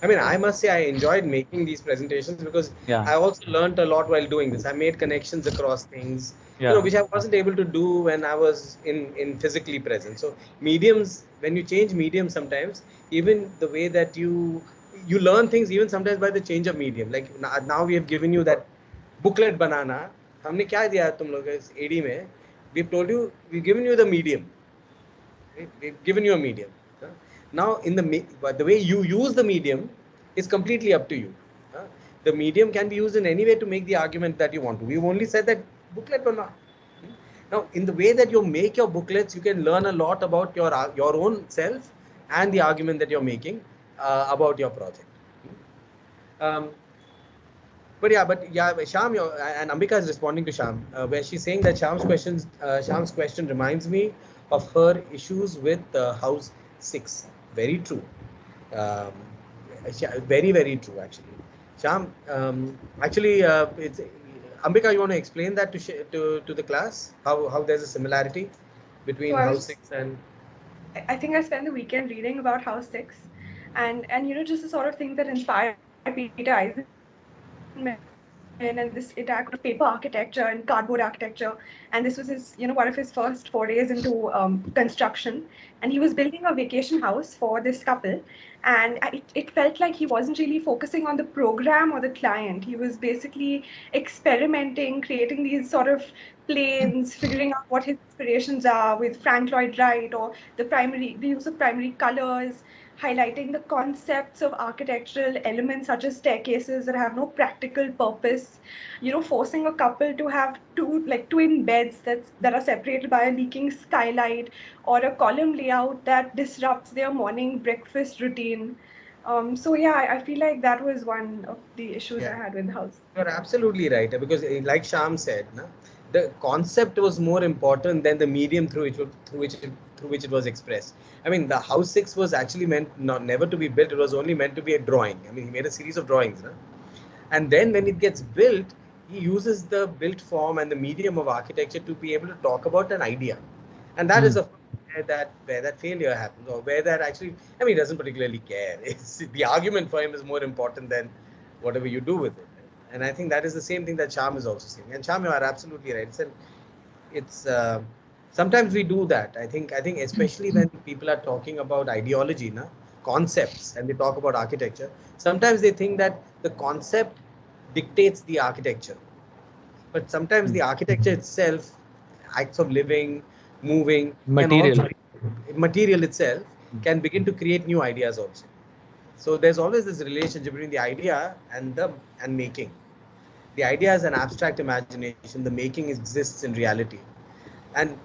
I mean, I must say I enjoyed making these presentations because Yeah. I also learned a lot while doing this. I made connections across things, Yeah. which I wasn't able to do when I was in physically present. So mediums, when you change medium, sometimes even the way that you learn things, even sometimes by the change of medium. Like now we have given you that booklet banana. हमने क्या दिया तुम लोग इस AD में? We've told you, we've given you the medium. Right? We've given you a medium. Now, in the way you use the medium is completely up to you. The medium can be used in any way to make the argument that you want to. We've only said that booklet or not. Now, in the way that you make your booklets, you can learn a lot about your own self and the argument that you're making about your project. But Shyam, and Ambika is responding to Shyam, where she's saying that Shyam's question reminds me of her issues with House 6. Very true. Very, very true, actually. Shyam, it's Ambika, you want to explain that to the class? How there's a similarity between House 6 and... I think I spent the weekend reading about House 6, and just the sort of thing that inspired Peter Eisenman and this attack of paper architecture and cardboard architecture. And this was his, one of his first forays into construction. And he was building a vacation house for this couple. And it felt like he wasn't really focusing on the program or the client. He was basically experimenting, creating these sort of planes, figuring out what his inspirations are with Frank Lloyd Wright, or the use of primary colors, highlighting the concepts of architectural elements such as staircases that have no practical purpose, forcing a couple to have two twin beds that are separated by a leaking skylight, or a column layout that disrupts their morning breakfast routine. So yeah, I feel like that was one of the issues I had with the house. You're absolutely right, because like Shyam said, the concept was more important than the medium through which it was expressed. I mean, the House 6 was actually meant never to be built. It was only meant to be a drawing. I mean, he made a series of drawings, and then when it gets built, he uses the built form and the medium of architecture to be able to talk about an idea, and that is where that failure happens, or where that actually, I mean, he doesn't particularly care. The argument for him is more important than whatever you do with it. And I think that is the same thing that Shyam is also saying. And Shyam, you are absolutely right. It's sometimes we do that. I think especially when people are talking about ideology, concepts, and they talk about architecture, sometimes they think that the concept dictates the architecture. But sometimes the architecture itself, acts of living, moving, material itself can begin to create new ideas also. So there's always this relationship between the idea and making. The idea is an abstract imagination. The making exists in reality, and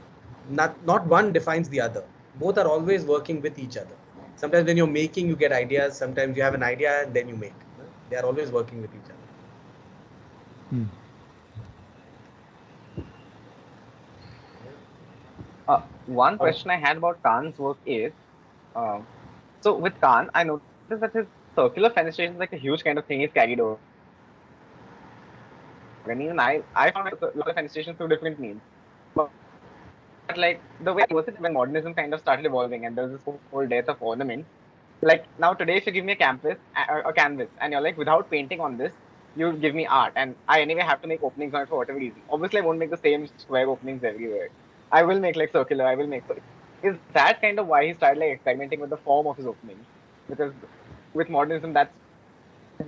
not one defines the other. Both are always working with each other. Sometimes when you're making, you get ideas. Sometimes you have an idea and then you make. They are always working with each other. One question I had about Khan's work is, so with Khan, I noticed that his circular fenestration is like a huge kind of thing he's carried over. And even I found a lot of fenestration through different means. But like the way it was, when modernism kind of started evolving and there was this whole death of ornament. Like now today, if you give me a canvas, and you're like, without painting on this, you give me art, and I anyway have to make openings on it for whatever reason. Obviously, I won't make the same square openings everywhere. I will make like circular. Is that kind of why he started like experimenting with the form of his openings? Because with modernism, that's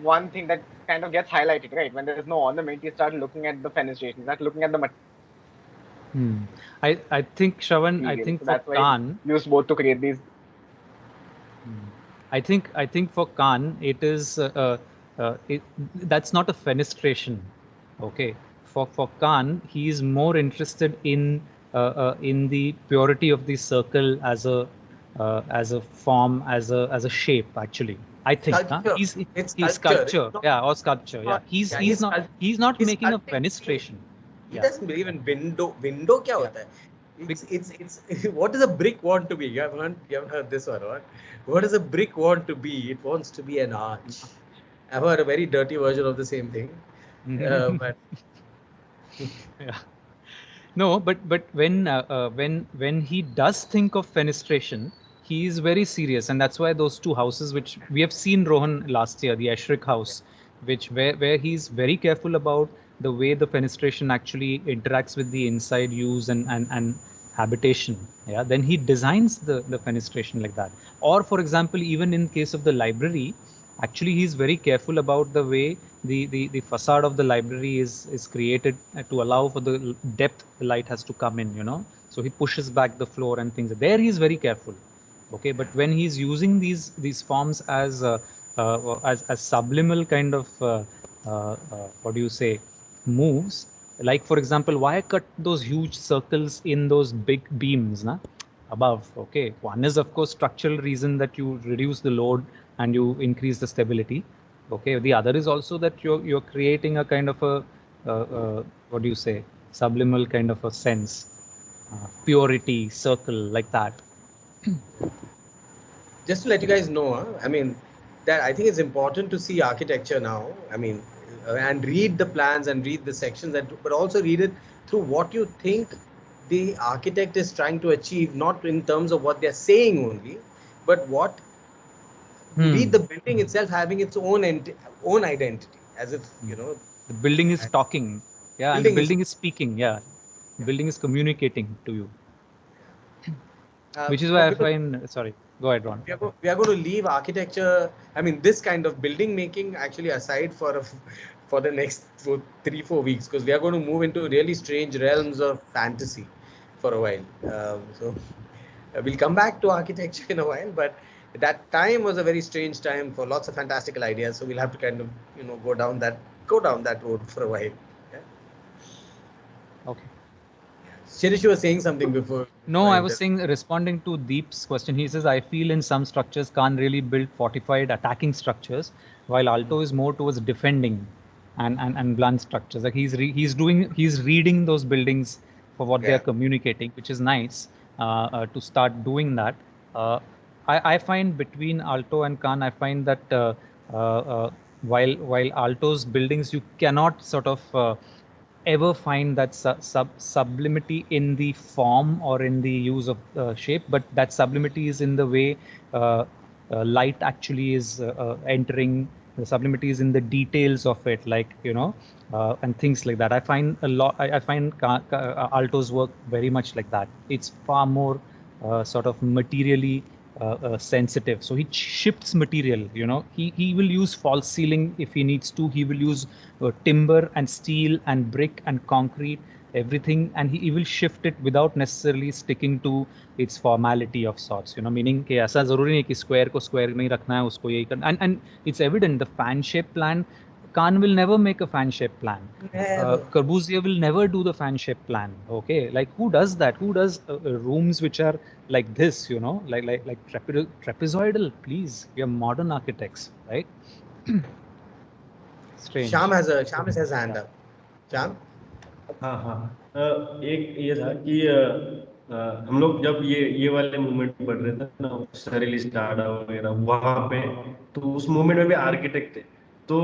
one thing that kind of gets highlighted, right? When there's no ornament, you start looking at the fenestration, you start looking at the material. I think, Shravan, I think for Khan, used both to create these. I think for Khan, it is that's not a fenestration. Okay, for Khan, he is more interested in the purity of the circle as a form, as a shape, actually. I think he's sculpture, or sculpture. Yeah, he's not making a fenestration. He doesn't believe in window. Window क्या होता है? It's what does a brick want to be? You haven't heard this one, right? What does a brick want to be? It wants to be an arch. I've heard a very dirty version of the same thing, but Yeah. No, but when he does think of fenestration, he is very serious, and that's why those two houses, which we have seen Rohan last year, the Ashrik house, which where he's very careful about the way the fenestration actually interacts with the inside use and habitation. Yeah, then he designs the fenestration like that. Or for example, even in case of the library, actually he's very careful about the way the facade of the library is created to allow for the depth the light has to come in, you know. So he pushes back the floor and things. There he's very careful. Okay, but when he's using these forms as subliminal kind of what do you say, moves, like for example, why cut those huge circles in those big beams above? Okay, one is of course structural reason, that you reduce the load and you increase the stability. Okay, the other is also that you're creating a kind of a what do you say, subliminal kind of a sense, purity circle like that. just to let you guys know, I mean, that I think it's important to see architecture now. I mean, and read the plans and read the sections, but also read it through what you think the architect is trying to achieve, not in terms of what they're saying only, but what read the building itself having its own identity, as if, you know, the building is talking. Yeah, and the building is speaking. Yeah, the building is communicating to you. Which is why I find, sorry, go ahead, Ron. We are going to leave architecture, I mean, this kind of building making actually aside for the next 3-4 weeks, because we are going to move into really strange realms of fantasy for a while. So we'll come back to architecture in a while, but that time was a very strange time for lots of fantastical ideas. So we'll have to kind of, you know, go down that road for a while. Yeah? Okay. Shirish, you were saying something before. No, I was saying, responding to Deep's question, he says, I feel in some structures can't really build fortified attacking structures, while Alto is more towards defending and blunt structures. Like he's reading those buildings for what they are communicating, which is nice to start doing that. I find between Alto and Khan, I find that while Alto's buildings, you cannot sort of ever find that sublimity in the form or in the use of shape, but that sublimity is in the way light actually is entering. The sublimity is in the details of it, like, you know, and things like that. I find a lot. I find Alto's work very much like that. It's far more sort of materially sensitive. So he shifts material, you know. He will use false ceiling if he needs to. He will use timber and steel and brick and concrete, everything, and he will shift it without necessarily sticking to its formality of sorts, you know, meaning कि ऐसा जरूरी नहीं कि square को square में ही रखना है, उसको यही करना. And it's evident, the fan shape plan, Khan will never make a fan shape plan. Corbusier will never do the fan shape plan. Okay, like who does that? Who does rooms which are like this? You know, like trapezoidal. Please, we are modern architects, right? Strange. Shyam has his hand up. Shyam? हाँ, एक ये था कि हम लोग जब ये वाले मूवमेंट पढ़ रहे थे ना, सरलिस्ट आडा वगैरह, वहाँ पे तो उस मूवमेंट में भी आर्किटेक्ट थे. तो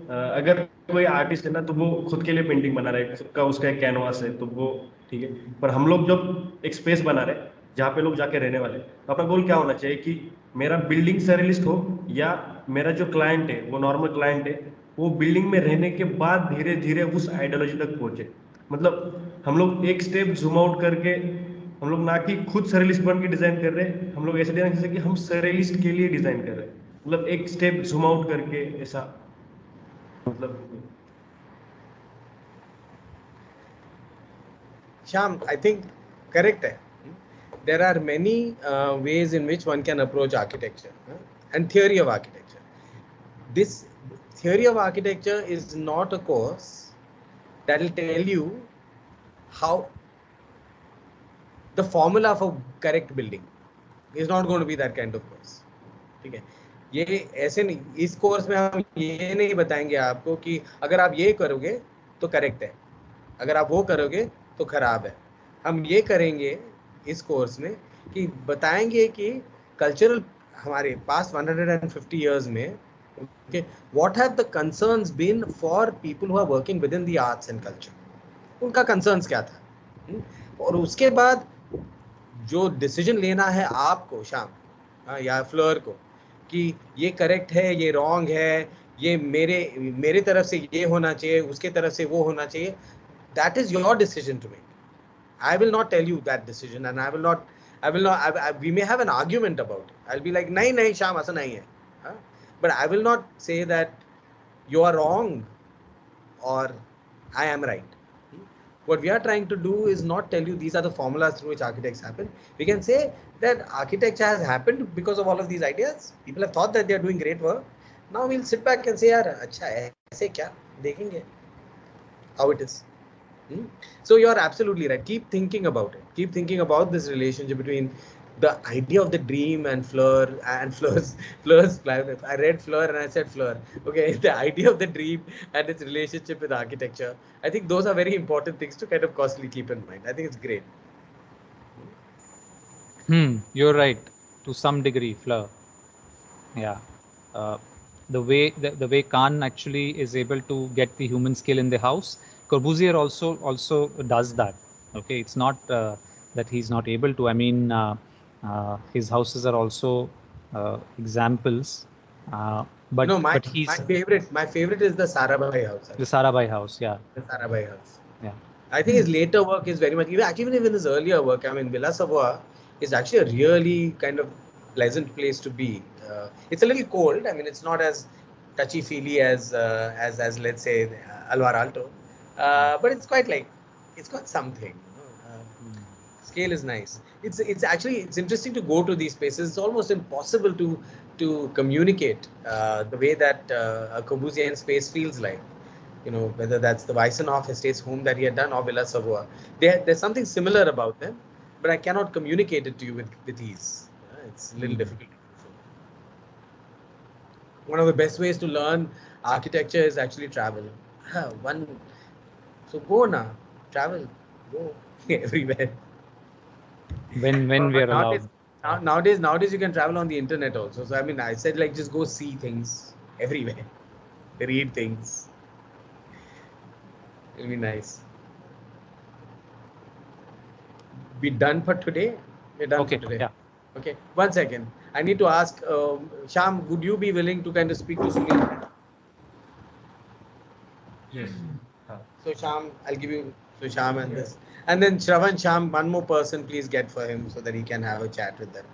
अगर कोई आर्टिस्ट है ना, तो वो खुद के लिए पेंटिंग बना रहा है, खुद का उसका एक कैनवास है, तो वो ठीक है. पर हम लोग जब एक स्पेस बना रहे हैं जहाँ पे लोग जाके रहने वाले, तो अपना गोल क्या होना चाहिए कि मेरा बिल्डिंग सरलिस्ट हो, या मेरा जो क्लाइंट है वो नॉर्मल क्लाइंट है, वो बिल्डिंग में रहने के बाद धीरे धीरे उस आइडियोलॉजी तक पहुंचे. मतलब हम लोग एक स्टेप जूम आउट करके, हम लोग ना कि खुद सरलिस्ट बन के डिजाइन कर रहे हैं, हम लोग ऐसे डिजाइन कर कि हम सरलिस्ट के लिए डिजाइन कर रहे हैं. मतलब एक स्टेप जूम आउट करके ऐसा, मतलब. Shyam, I think correct hai. There are many ways in which one can approach architecture and theory of architecture. This theory of architecture is not a course that will tell you how the formula for correct building. Is not going to be that kind of course. ठीक है, ये ऐसे नहीं, इस course में हम ये नहीं बताएंगे आपको कि अगर आप ये करोगे तो करेक्ट है, अगर आप वो करोगे तो खराब है. हम ये करेंगे इस कोर्स में कि बताएंगे कि कल्चरल हमारे पास्ट 150 years में okay, what have the concerns been for people who are working within the arts and culture? उनका concerns क्या था? और उसके बाद जो डिसीजन लेना है आपको श्याम या फ्लोर को कि ये करेक्ट है, ये रॉन्ग है, ये मेरे तरफ से ये होना चाहिए, उसके तरफ से वो होना चाहिए, that is your decision to make. I will not tell you that decision, and I will not. We may have an argument about it. I'll be like, nahi, Sham, aisa nahi hai. But I will not say that you are wrong or I am right. What we are trying to do is not tell you these are the formulas through which architects happen. We can say that architecture has happened because of all of these ideas. People have thought that they are doing great work. Now we'll sit back and say, yaar, acha hai, aise kya? Dekhenge how it is. So you're absolutely right. Keep thinking about it. Keep thinking about this relationship between the idea of the dream and Fleur and Fleur's plan. I read Fleur and I said Fleur. Okay, the idea of the dream and its relationship with architecture. I think those are very important things to kind of constantly keep in mind. I think it's great. You're right to some degree, Fleur. Yeah. The way Khan actually is able to get the human skill in the house, Corbusier also does that. Okay, it's not that he's not able to. I mean, his houses are also examples. But no, my favorite is the Sarabhai house. The Sarabhai house, yeah. The Sarabhai house. Yeah. I think his later work is very much even his earlier work. I mean, Villa Savoy is actually a really kind of pleasant place to be. It's a little cold. I mean, it's not as touchy-feely as let's say Alvar Aalto, but it's quite like it's got something. Scale is nice. It's interesting to go to these spaces. It's almost impossible to communicate the way that a Corbusier space feels like. You know, whether that's the Weissenhof Estates home that he had done or Villa Savoy. There's something similar about them, but I cannot communicate it to you with ease. It's a little difficult. One of the best ways to learn architecture is actually travel. So go now, travel, go everywhere. When we are allowed. Nowadays you can travel on the internet also. So I mean, I said like just go see things everywhere, read things. It'll be nice. We done for today? We're done for today. Yeah. Okay, 1 second. I need to ask, Sham, would you be willing to kind of speak to Sunil? Yes. So Sham, I'll give you Sham and this. And then Shravan, Sham, one more person please get for him so that he can have a chat with them.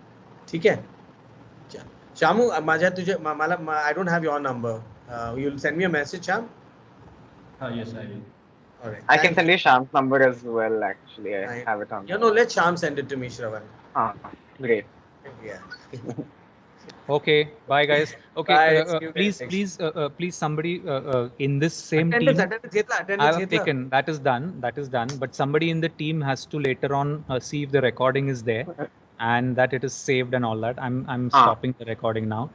ठीक है? Shamu, I don't have your number. You'll send me a message, Sham? Yes, I will. All right. I can send you Sham's number as well, actually. I have it on. Let Sham send it to me, Shravan. Great. Yeah. Okay, bye guys. Okay, Bye, please somebody in this same team. I have taken, that is done. But somebody in the team has to later on see if the recording is there and that it is saved and all that. I'm stopping the recording now.